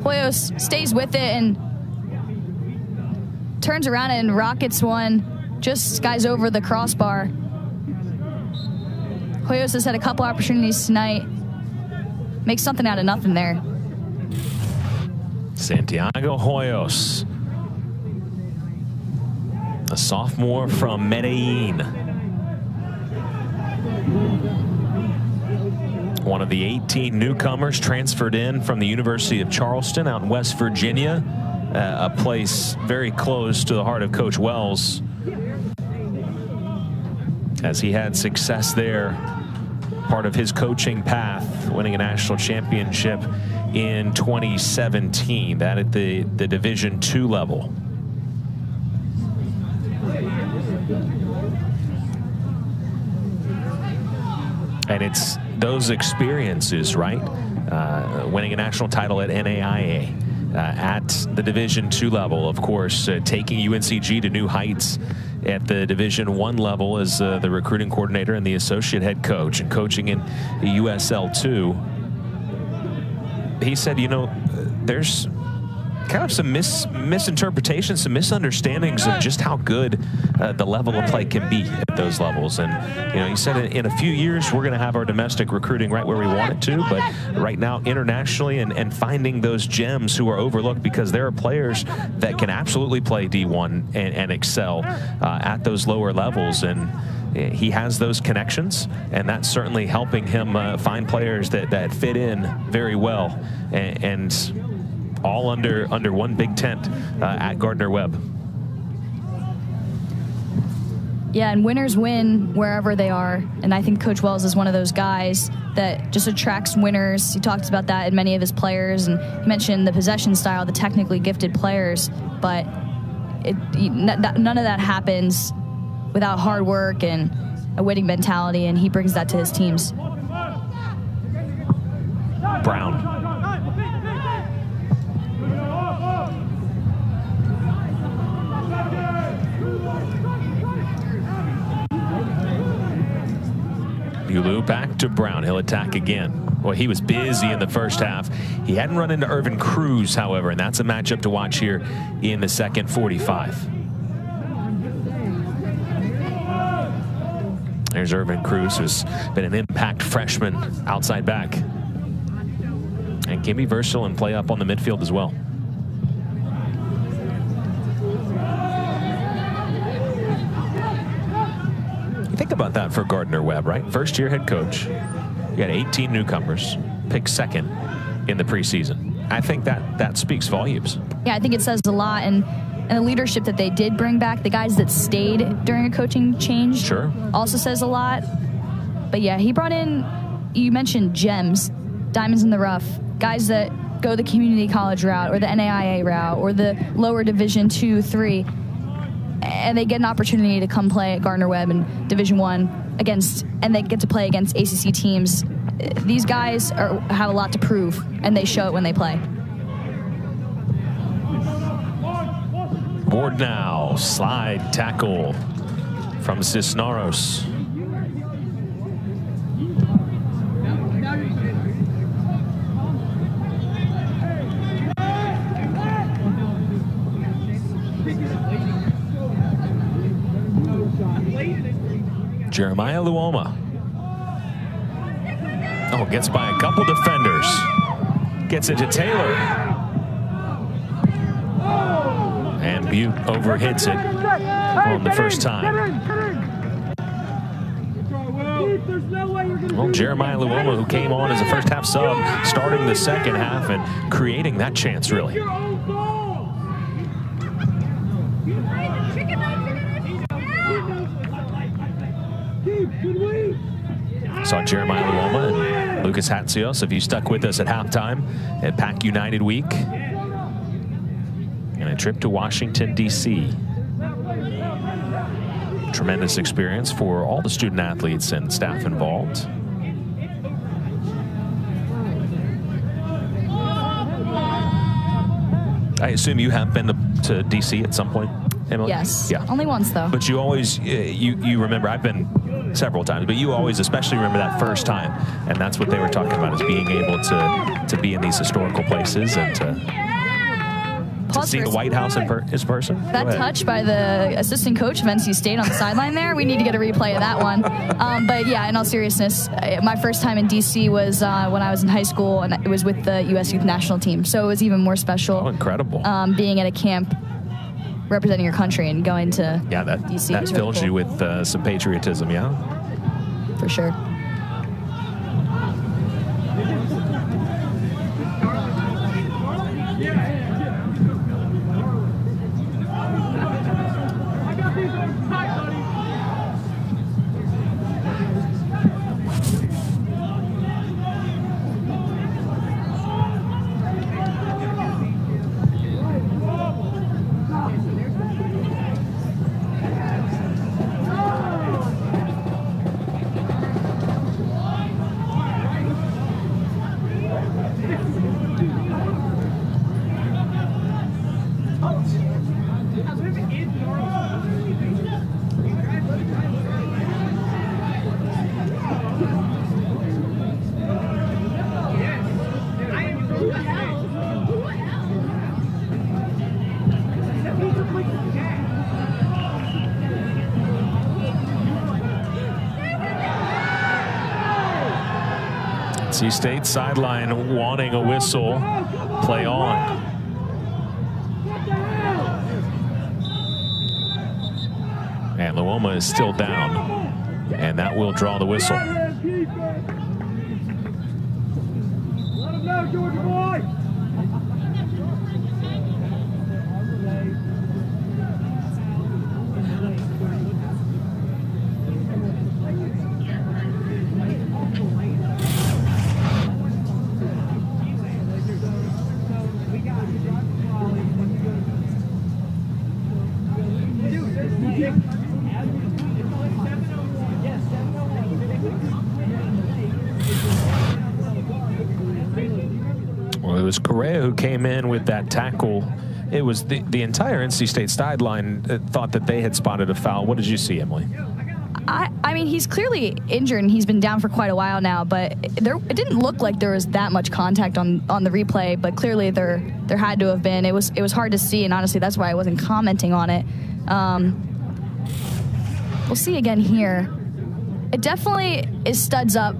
Hoyos stays with it and turns around and rockets one. Just skies over the crossbar. Hoyos has had a couple opportunities tonight. Makes something out of nothing there. Santiago Hoyos, a sophomore from Medellin. One of the 18 newcomers transferred in from the University of Charleston out in West Virginia, a place very close to the heart of Coach Wells, as he had success there, part of his coaching path, winning a national championship in 2017, that at the Division II level. And it's those experiences, right? Winning a national title at NAIA, at the Division II level, of course, taking UNCG to new heights at the Division I level as the recruiting coordinator and the associate head coach, and coaching in the USL2. He said, you know, there's kind of some misinterpretations, some misunderstandings of just how good the level of play can be at those levels. And, you know, he said in a few years, we're going to have our domestic recruiting right where we want it to. But right now, internationally, and finding those gems who are overlooked, because there are players that can absolutely play D1 and excel at those lower levels. And he has those connections, and that's certainly helping him find players that fit in very well, and all under one big tent at Gardner-Webb. Yeah, and winners win wherever they are, and I think Coach Wells is one of those guys that just attracts winners. He talks about that in many of his players, and he mentioned the possession style, the technically gifted players, but none of that happens without hard work and a winning mentality, and he brings that to his teams. Brown. Yulu back to Brown. He'll attack again. Well, he was busy in the first half. He hadn't run into Irvin Cruz, however, and that's a matchup to watch here in the second 45. There's Irvin Cruz, who's been an impact freshman outside back, and can be versatile and play up on the midfield as well. Think about that for Gardner-Webb, right? First year head coach. You got 18 newcomers, picked second in the preseason. I think that speaks volumes. Yeah, I think it says a lot, and the leadership that they did bring back, the guys that stayed during a coaching change, sure, also says a lot. But yeah, he brought in, you mentioned gems, diamonds in the rough, guys that go the community college route or the NAIA route or the lower Division II, III. And they get an opportunity to come play at Gardner-Webb in Division I and they get to play against ACC teams. These guys have a lot to prove, and they show it when they play. Ward now, slide tackle from Cisneros. Jeremiah Luoma. Oh, gets by a couple defenders. Gets it to Taylor. And Butte overhits it on the first time. Well, Jeremiah Luoma, who came on as a first half sub, starting the second half and creating that chance, really. saw Jeremiah Luoma and Lucas Hatsios. If you stuck with us at halftime at Pack United Week. And a trip to Washington, D.C. Tremendous experience for all the student athletes and staff involved. I assume you have been to D.C. at some point, Emily? Yes. Yeah. Only once, though. But you always, you remember, I've been several times, but you always especially remember that first time. And that's what they were talking about, is being able to be in these historical places and to see the White House in person. That touch by the assistant coach of NC State on the sideline there, we need to get a replay of that one. But yeah, in all seriousness, my first time in D.C. was when I was in high school, and it was with the U.S. Youth National Team. So it was even more special. Oh, incredible. Being at a camp representing your country and going to D.C. That fills really you with some patriotism, yeah? For sure. NC State sideline wanting a whistle. Play on. And Luoma is still down, and that will draw the whistle. Let him know, Georgia boy. Well, it was Correa who came in with that tackle. It was the entire NC State sideline thought that they had spotted a foul. What did you see, Emily? I mean, he's clearly injured and he's been down for quite a while now, but it didn't look like there was that much contact on the replay, but clearly there had to have been. It was hard to see, and honestly, that's why I wasn't commenting on it. We'll see again here. It definitely is studs up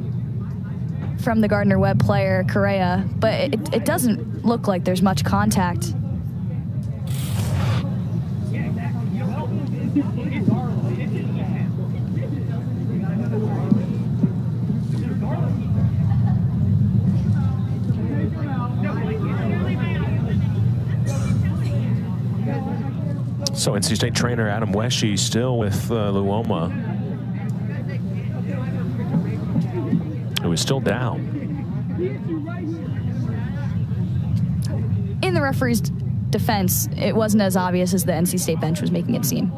from the Gardner-Webb player, Correa, but it doesn't look like there's much contact. So NC State trainer Adam Wesche still with Luoma, who is still down. In the referee's defense, it wasn't as obvious as the NC State bench was making it seem.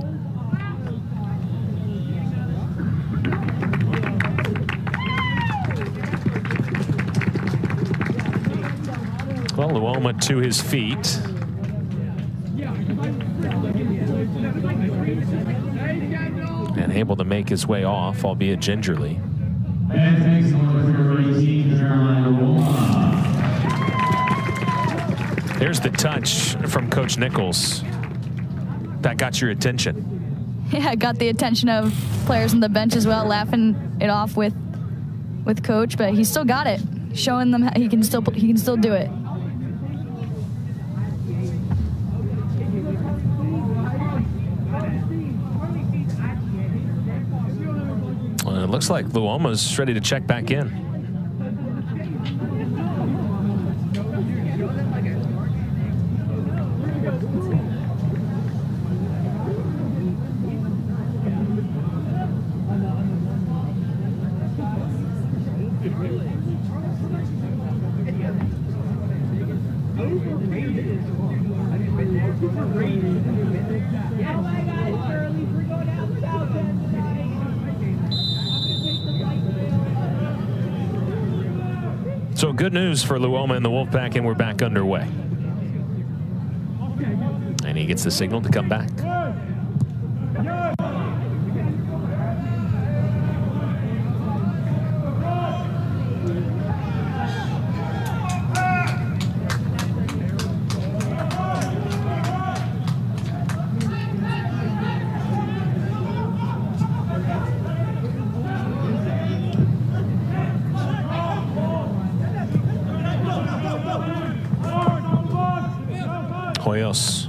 Well, Luoma to his feet. And able to make his way off, albeit gingerly. There's the touch from Coach Nichols. That got your attention. Yeah, it got the attention of players on the bench as well, laughing it off with Coach, but he still got it, showing them he can still do it. Well, it looks like Luoma's ready to check back in. So good news for Luoma and the Wolfpack, and we're back underway. And he gets the signal to come back. Hoyos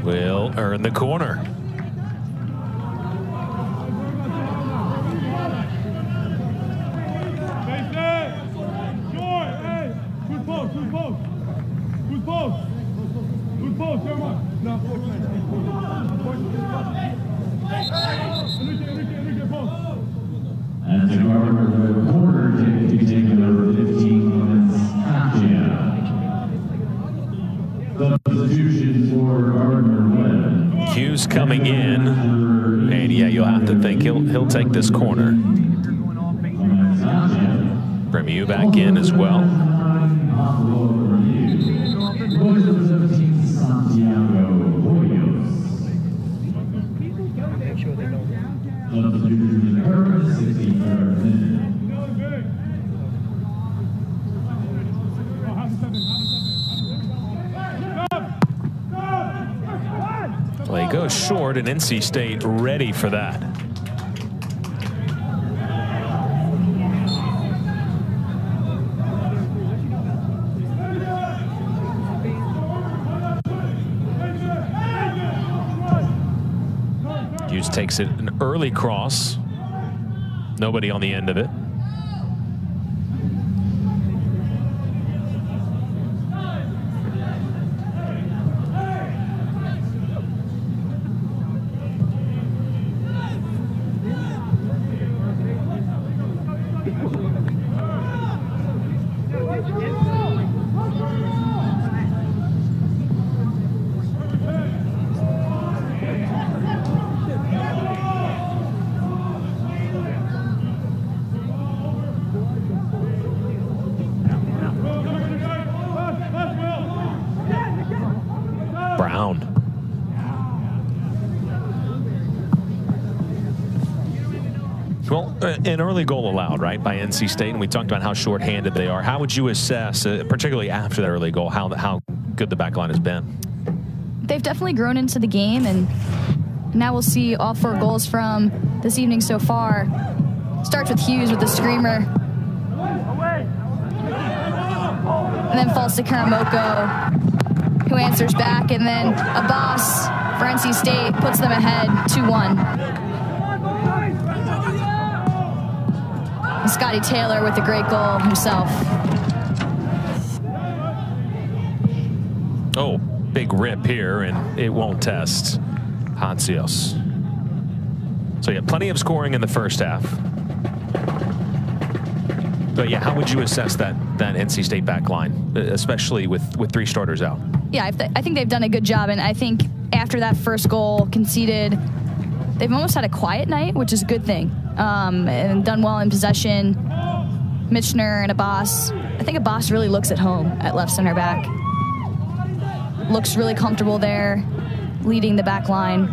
will earn the corner. And the Gardner-Webb corner kick to be taken over 15 minutes. Substitution for Gardner-Webb. Hughes coming in, and yeah, you'll have to think he'll take this corner. Bremieux back in as well. Play goes short, and NC State ready for that. Hughes takes it an early cross. Nobody on the end of it. Well, an early goal allowed, right, by NC State, and we talked about how shorthanded they are. How would you assess, particularly after that early goal, how good the back line has been? They've definitely grown into the game, and now we'll see all 4 goals from this evening so far. Starts with Hughes with the screamer. And then falls to Karamoko, who answers back, and then Abbas for NC State puts them ahead 2-1. Scotty Taylor with a great goal himself. Oh, big rip here, and it won't test Hatsios. So yeah, plenty of scoring in the first half. But yeah, how would you assess that NC State back line, especially with 3 starters out? Yeah, I think they've done a good job, and I think after that first goal conceded, they've almost had a quiet night, which is a good thing. And done well in possession. Michener and Abbas. I think Abbas really looks at home at left center back. Looks really comfortable there, leading the back line.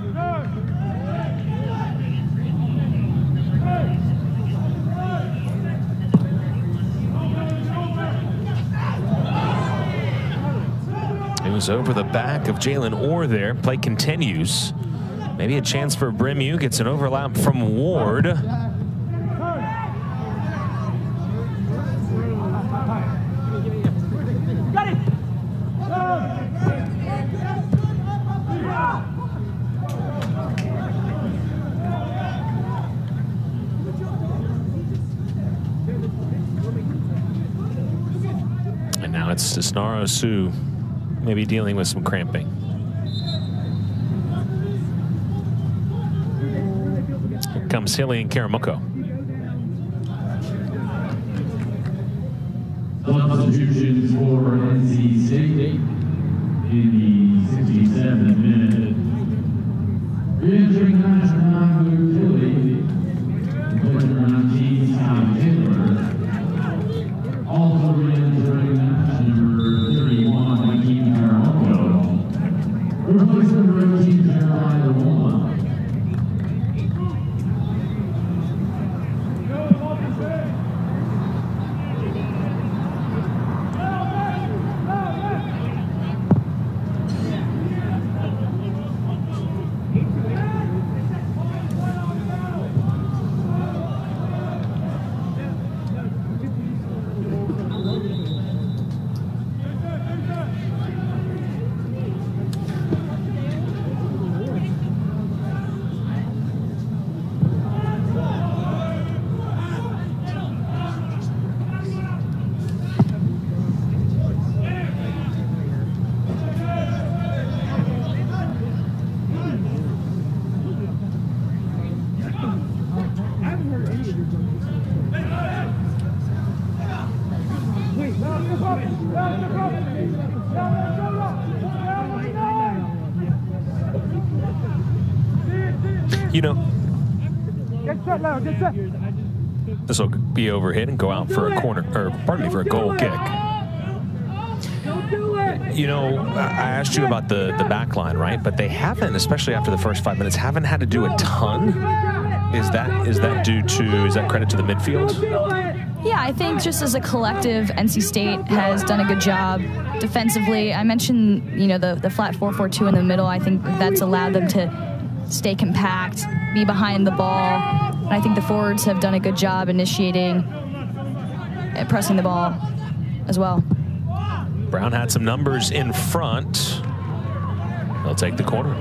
It was over the back of Jalen Orr there. Play continues. Maybe a chance for Bremieux. Gets an overlap from Ward. And now it's Cisnaro Sue, maybe dealing with some cramping. Comes Hilly and Karamoko. Substitutions for NC State in the 67th minute. Re-entering number 9, Luke Tilley. Replacing number 19, Scott Taylor. Also re-entering number 31, Joaquin Carolco. Replacing number 18, Jeremiah Wall. You know, Get set now, get set. this will be overhit and go out for a corner, or pardon me, for a goal kick. You know, I asked you about the back line, right? But they haven't, especially after the first 5 minutes, haven't had to do a ton. Is that credit to the midfield? Yeah, I think just as a collective, NC State has done a good job defensively. I mentioned, you know, the flat 4-4-2 in the middle. I think that's allowed them to stay compact, be behind the ball. And I think the forwards have done a good job initiating and pressing the ball as well. Brown had some numbers in front. They'll take the corner.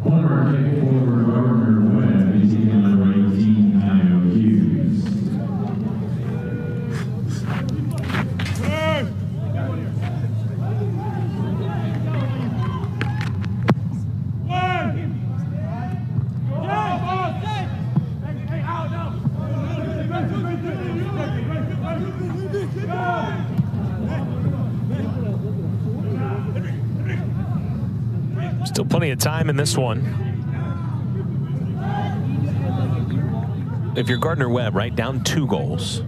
Corner kick for Gardner-Webb, using number 18, Kyle Hughes. Still plenty of time in this one. If you're Gardner-Webb, right, down 2 goals,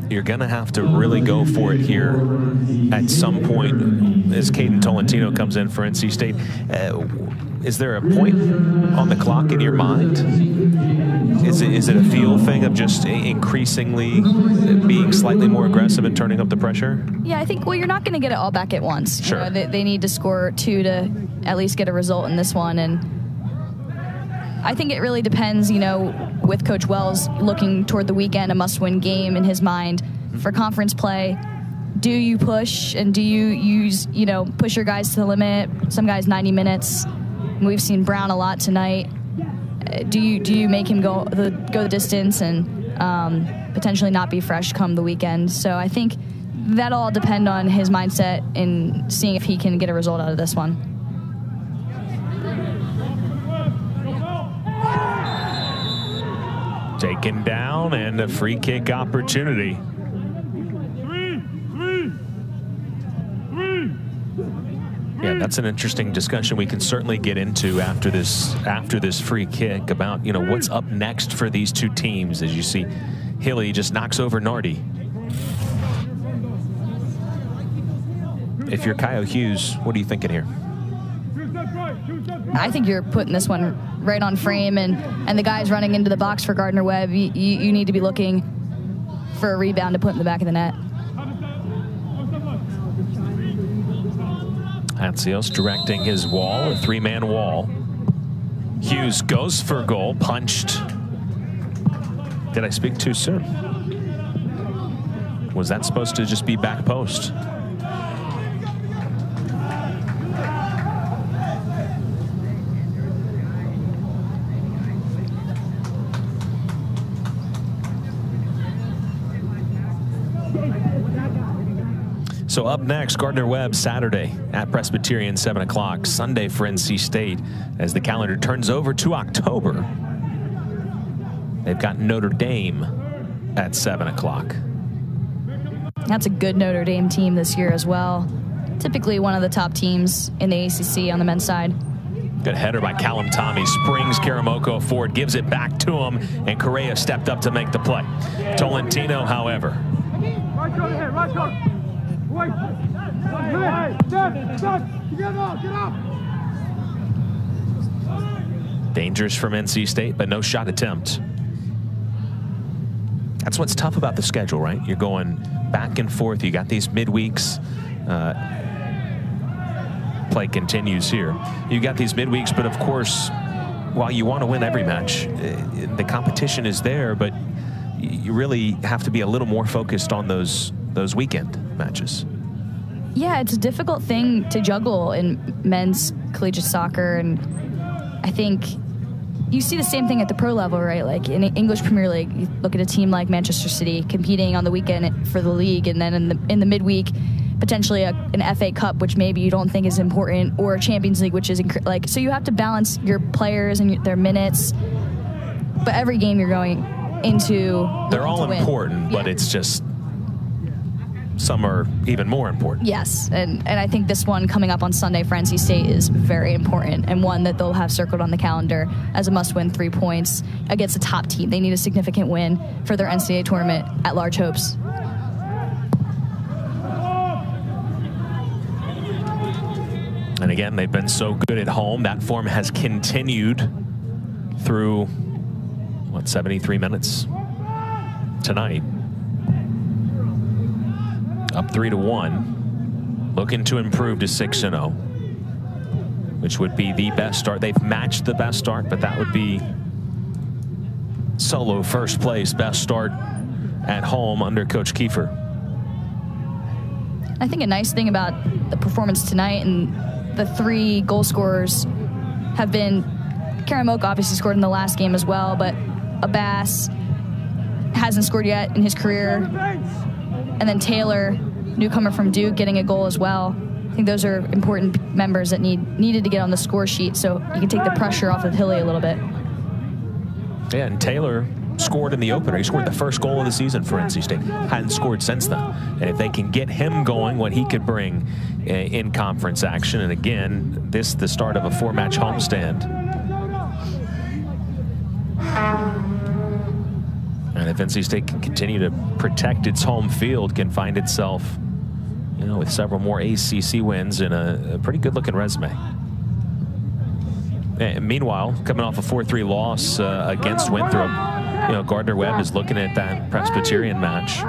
you're going to have to really go for it here at some point as Caden Tolentino comes in for NC State. Is there a point on the clock in your mind? Is it a feel thing of just increasingly being slightly more aggressive and turning up the pressure? Yeah, I think, well, you're not going to get it all back at once. Sure. You know, they need to score 2 to at least get a result in this one. And I think it really depends, you know, with Coach Wells looking toward the weekend, a must-win game in his mind for conference play. Do you push and do you use, you know, push your guys to the limit? Some guys 90 minutes. We've seen Brown a lot tonight. Do you make him go the distance and potentially not be fresh come the weekend? So I think that'll all depend on his mindset in seeing if he can get a result out of this one. Taken down and a free kick opportunity. Yeah, that's an interesting discussion we can certainly get into after this free kick about, you know, what's up next for these two teams. As you see, Hilly just knocks over Nardi. If you're Kyle Hughes, what are you thinking here? I think you're putting this one right on frame, and the guys running into the box for Gardner-Webb, you need to be looking for a rebound to put in the back of the net. Atsios directing his wall, a 3-man wall. Hughes goes for goal, punched. Did I speak too soon? Was that supposed to just be back post? So So up next, Gardner-Webb Saturday at Presbyterian, 7 o'clock. Sunday for NC State as the calendar turns over to October. They've got Notre Dame at 7 o'clock. That's a good Notre Dame team this year as well. Typically one of the top teams in the ACC on the men's side. Good header by Callum Tommy. Springs Karamoko forward, gives it back to him, and Correa stepped up to make the play. Tolentino, however. Right shoulder hit, right shoulder. Wait. Get up. Dangerous from NC State, but no shot attempt. That's what's tough about the schedule, right? You're going back and forth. You got these midweeks. Play continues here. You got these midweeks, but of course, while you want to win every match, the competition is there, but you really have to be a little more focused on those weekend matches. Yeah, it's a difficult thing to juggle in men's collegiate soccer, and I think you see the same thing at the pro level, right? Like in English Premier League, you look at a team like Manchester City competing on the weekend for the league, and then in the midweek, potentially an FA Cup, which maybe you don't think is important, or a Champions League, which is like, so you have to balance your players and their minutes. But every game you're going into, they're all important, but it's just some are even more important. Yes, and I think this one coming up on Sunday for NC State is very important, and one that they'll have circled on the calendar as a must-win 3 points against a top team. They need a significant win for their NCAA tournament at large hopes. And again, they've been so good at home. That form has continued through, what, 73 minutes tonight. Up 3-1, looking to improve to 6-0, which would be the best start. They've matched the best start, but that would be solo first place, best start at home under Coach Kiefer. I think a nice thing about the performance tonight, and the 3 goal scorers have been, Karamoko obviously scored in the last game as well, but Abbas hasn't scored yet in his career. And then Taylor, newcomer from Duke, getting a goal as well. I think those are important members that needed to get on the score sheet, so you can take the pressure off of Hilly a little bit. Yeah, and Taylor scored in the opener. He scored the first goal of the season for NC State. Hadn't scored since then. And if they can get him going, what he could bring in conference action, and again, this the start of a 4-match homestand. And if NC State can continue to protect its home field, can find itself, you know, with several more ACC wins and a pretty good-looking resume. And meanwhile, coming off a 4-3 loss against Winthrop, you know, Gardner-Webb is looking at that Presbyterian match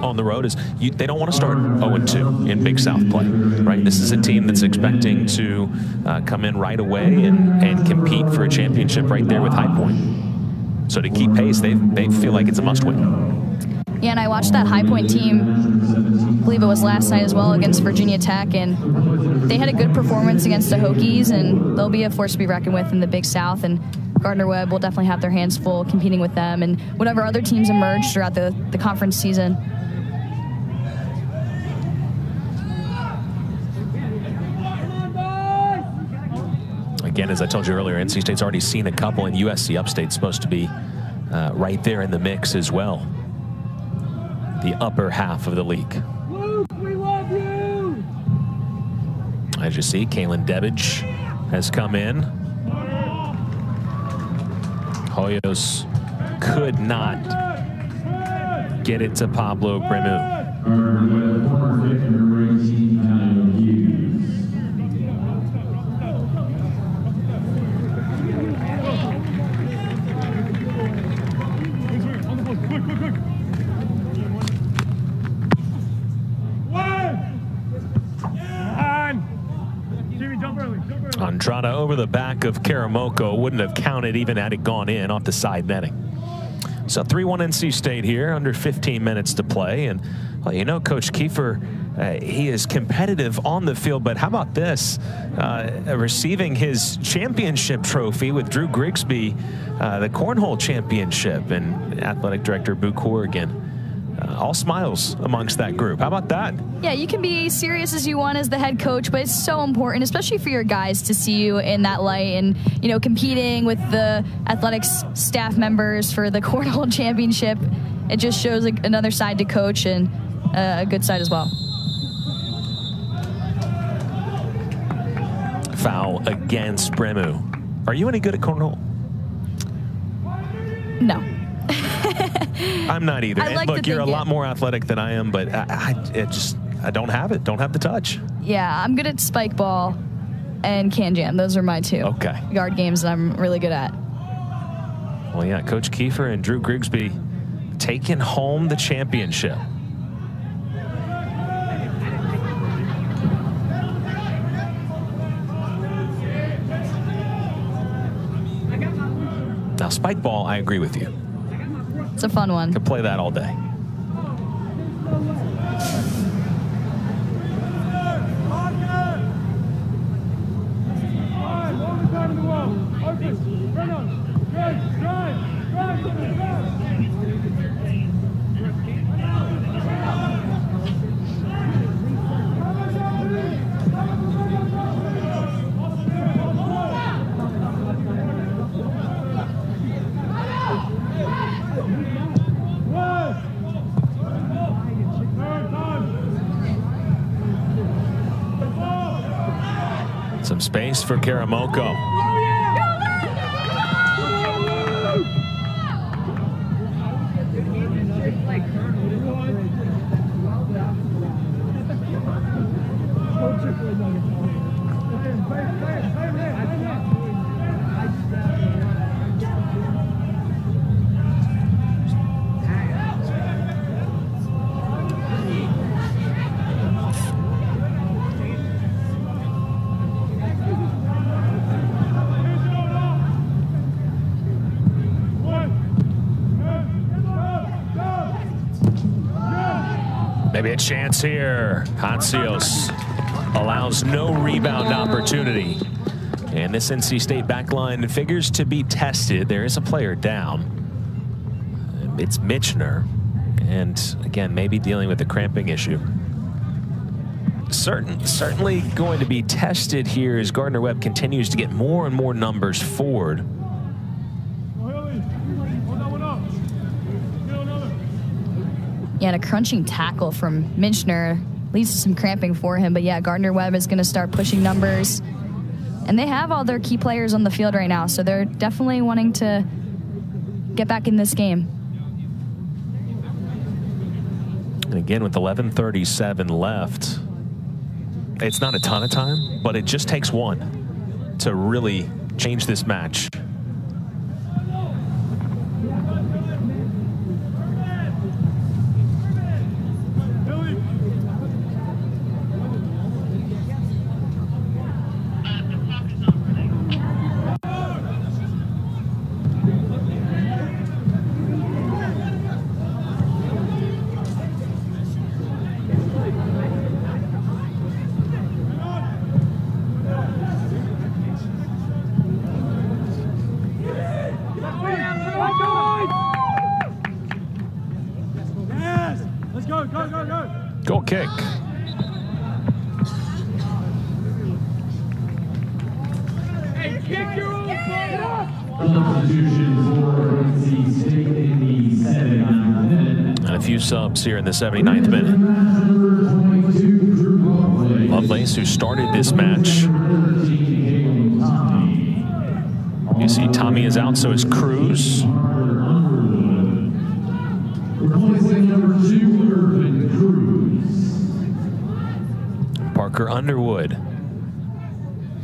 on the road. They don't want to start 0-2 in Big South play, right? This is a team that's expecting to come in right away and compete for a championship right there with High Point. So to keep pace, they feel like it's a must-win. Yeah, and I watched that High Point team, I believe it was last night as well, against Virginia Tech, and they had a good performance against the Hokies, and they'll be a force to be reckoned with in the Big South, and Gardner-Webb will definitely have their hands full competing with them and whatever other teams emerge throughout the conference season. Again, as I told you earlier, NC State's already seen a couple, and USC Upstate's supposed to be right there in the mix as well. The upper half of the league. Luke, we love you. As you see, Kalen Debbage has come in. Hoyos could not get it to Pablo Bremu. Andrada over the back of Karamoko. Wouldn't have counted even had it gone in off the side netting. So 3-1 NC State here, under 15 minutes to play. And, well, you know, Coach Kiefer, he is competitive on the field, but how about this? Receiving his championship trophy with Drew Grigsby, the Cornhole Championship, and Athletic Director Boo Corrigan all smiles amongst that group. How about that? Yeah, you can be serious as you want as the head coach, but it's so important, especially for your guys, to see you in that light and, you know, competing with the athletics staff members for the Cornhole Championship. It just shows another side to coach, and a good side as well. Foul against Bremu. Are you any good at cornhole? No. I'm not either. I like look, you're a lot more athletic than I am, but I don't have it. Don't have the touch. Yeah, I'm good at spike ball and can jam. Those are my two guard games that I'm really good at. Well, yeah, Coach Kiefer and Drew Grigsby taking home the championship. Now, spike ball, I agree with you. It's a fun one. Could play that all day. Some space for Karamoko. Maybe a chance here. Hatsios allows no rebound opportunity. And this NC State backline figures to be tested. There is a player down. It's Mitchner. And again, maybe dealing with the cramping issue. Certainly going to be tested here as Gardner-Webb continues to get more and more numbers forward. Yeah, and a crunching tackle from Mitchner leads to some cramping for him. But yeah, Gardner-Webb is going to start pushing numbers. And they have all their key players on the field right now, so they're definitely wanting to get back in this game. And again, with 11:37 left, it's not a ton of time, but it just takes one to really change this match. Goal kick. Hey, kick your own Substitution for NC State in the 79th minute. And a few subs here in the 79th minute. Lovelace, who started this match. You see Tommy is out, so is Cruz. Replacing number 2, Irvin Cruz. Parker Underwood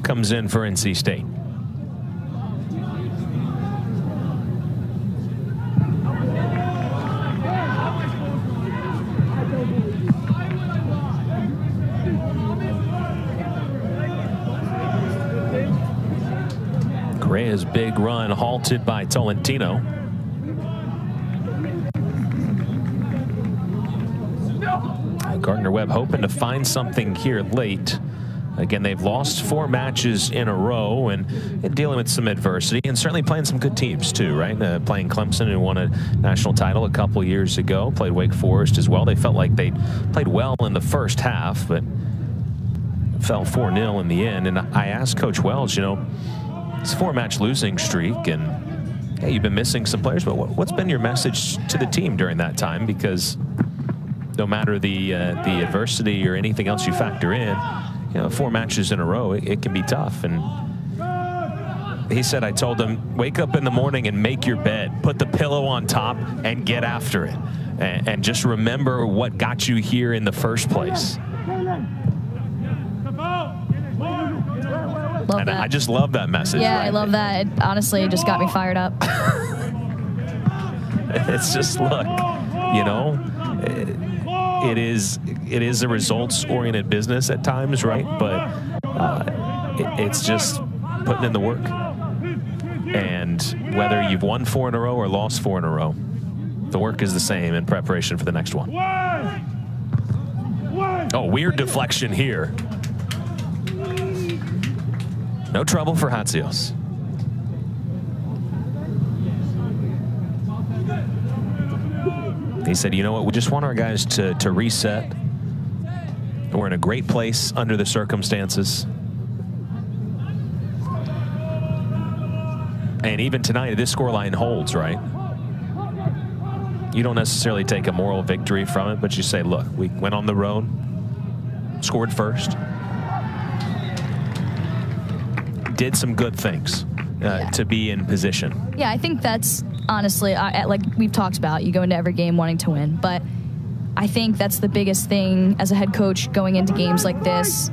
comes in for NC State. Correa's big run halted by Tolentino. Gardner-Webb hoping to find something here late. Again, they've lost 4 matches in a row and dealing with some adversity and certainly playing some good teams too, right? Playing Clemson, who won a national title a couple years ago, played Wake Forest as well. They felt like they played well in the first half, but fell 4-0 in the end. And I asked Coach Wells, you know, it's a 4-match losing streak, and yeah, you've been missing some players, but what's been your message to the team during that time? Because no matter the adversity or anything else you factor in, you know, 4 matches in a row, it can be tough. And he said, I told them, wake up in the morning and make your bed, put the pillow on top and get after it. And just remember what got you here in the first place. And I just love that message. Yeah, right? I love that. It honestly just got me fired up. It's just, look, you know, it is a results-oriented business at times, right? But it's just putting in the work. And whether you've won 4 in a row or lost 4 in a row, the work is the same in preparation for the next one. Oh, weird deflection here. No trouble for Hatsios. He said, you know what, we just want our guys to reset. We're in a great place under the circumstances. And even tonight, this scoreline holds, right? You don't necessarily take a moral victory from it, but you say, look, we went on the road, scored first, did some good things to be in position. Yeah, I think that's honestly, like we've talked about, you go into every game wanting to win, but I think that's the biggest thing as a head coach going into games like this,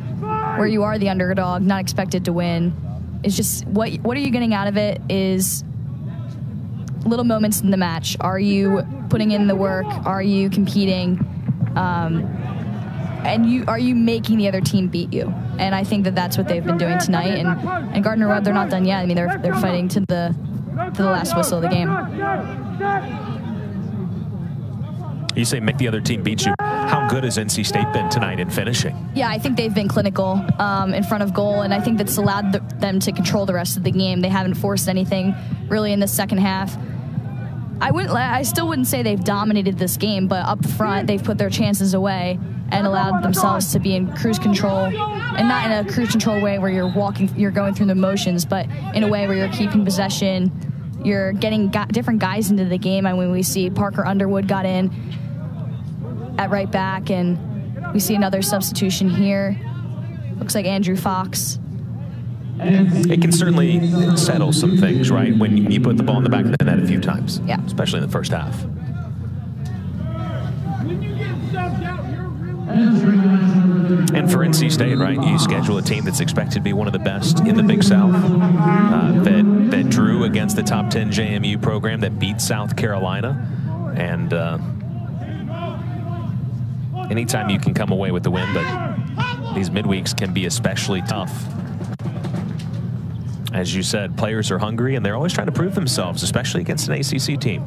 where you are the underdog, not expected to win. It's just what are you getting out of it is little moments in the match. Are you putting in the work? Are you competing? And are you making the other team beat you? And I think that's what they've been doing tonight. And Gardner-Webb, they're not done yet. I mean, they're fighting to the last whistle of the game. You say make the other team beat you. How good has NC State been tonight in finishing? Yeah, I think they've been clinical in front of goal, and I think that's allowed them to control the rest of the game. They haven't forced anything really in the second half. I still wouldn't say they've dominated this game, but up front they've put their chances away and allowed themselves to be in cruise control, and not in a cruise control way where you're going through the motions, but in a way where you're keeping possession. You're getting different guys into the game. I mean, we see Parker Underwood got in at right back, and we see another substitution here. Looks like Andrew Fox. It can certainly settle some things, right, when you put the ball in the back of the net a few times, yeah, especially in the first half. And for NC State, right, you schedule a team that's expected to be one of the best in the Big South, that drew against the top 10 JMU program, that beat South Carolina, and anytime you can come away with the win, but these midweeks can be especially tough. As you said, players are hungry, and they're always trying to prove themselves, especially against an ACC team.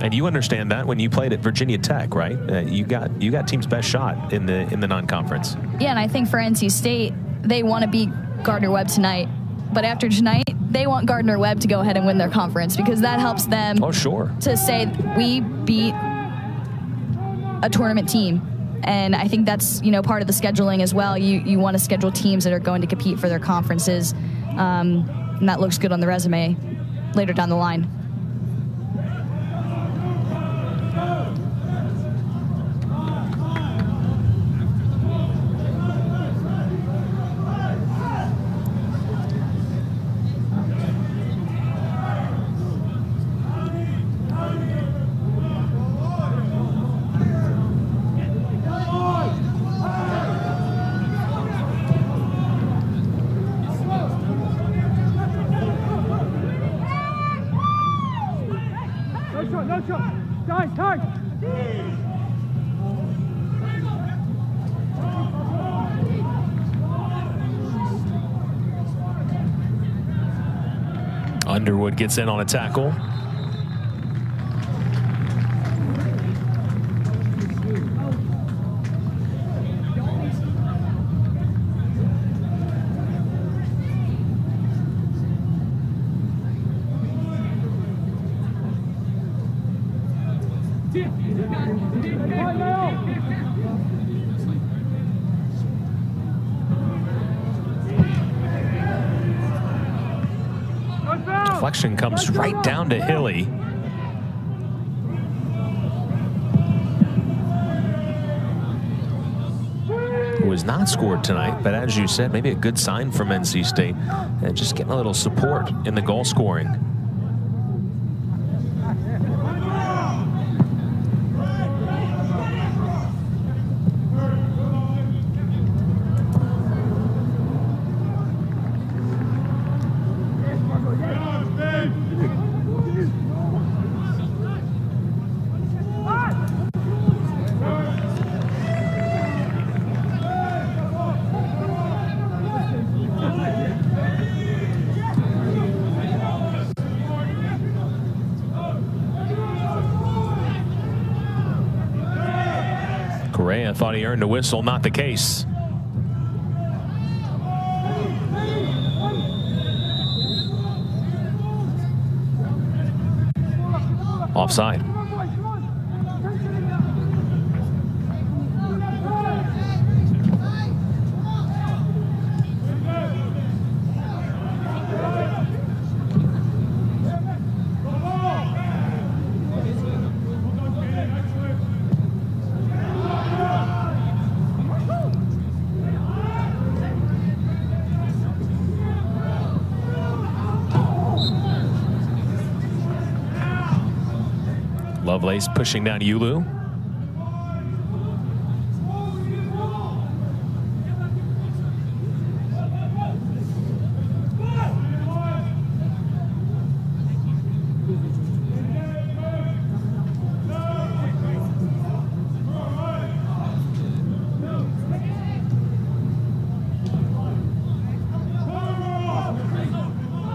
And you understand that when you played at Virginia Tech, right? You got team's best shot in the non-conference. Yeah, and I think for NC State, they want to beat Gardner-Webb tonight. But after tonight, they want Gardner-Webb to go ahead and win their conference, because that helps them to say we beat a tournament team. And I think that's, you know, part of the scheduling as well. You want to schedule teams that are going to compete for their conferences, and that looks good on the resume later down the line. Underwood gets in on a tackle. deflection comes right down to Hilly. Who has not scored tonight, but as you said, maybe a good sign from NC State. And just getting a little support in the goal scoring. Correa thought he earned a whistle, not the case. Offside. Lovelace pushing down Yulu.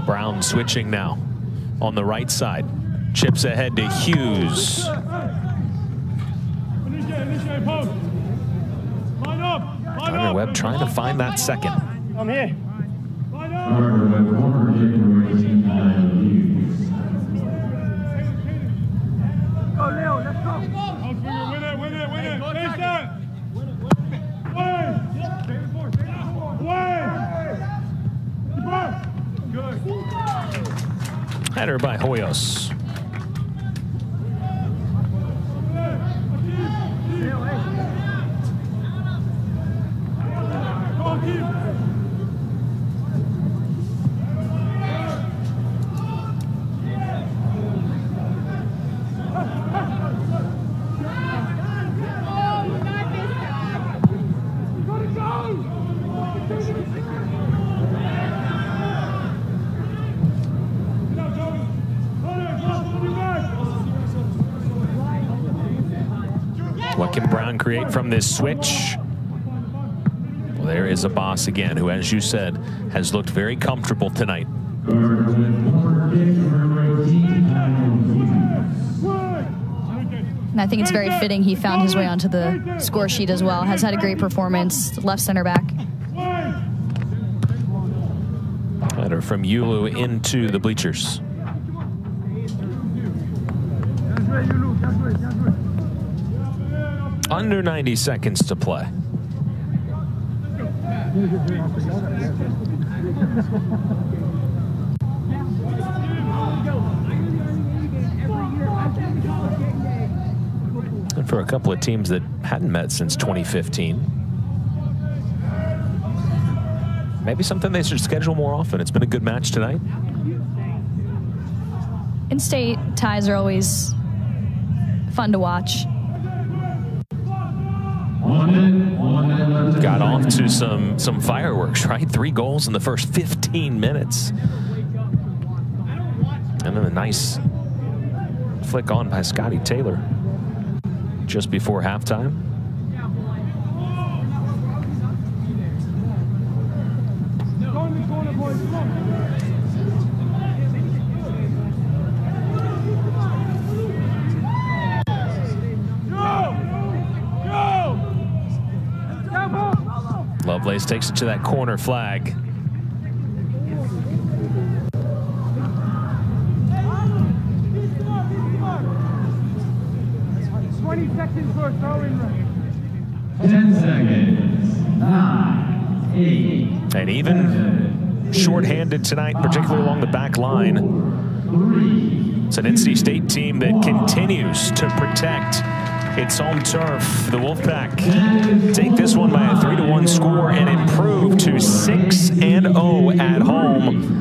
Brown switching now on the right side. Chips ahead to Hughes. Gardner-Webb trying to find that second. I'm here. Gardner-Webb corner kick number 18, Hughes. Go, Leo, let's go. Win it, win it, win it. Face that. Away. Good. Header by Hoyos. What can Brown create from this switch? Well, there is a boss again, who, as you said, has looked very comfortable tonight. And I think it's very fitting he found his way onto the score sheet as well. Has had a great performance, left center back. Header from Yulu into the bleachers. Under 90 seconds to play. And for a couple of teams that hadn't met since 2015, maybe something they should schedule more often. It's been a good match tonight. In-state ties are always fun to watch. Got off to some fireworks, right? 3 goals in the first 15 minutes. And then a nice flick on by Scotty Taylor just before halftime. Lovelace takes it to that corner flag. Seconds for a throw-in. 10 seconds. 9, 8. And even shorthanded tonight, particularly along the back line. It's an NC State team that continues to protect its home turf. The Wolfpack take this one by a 3-1 score and improve to 6-0 at home.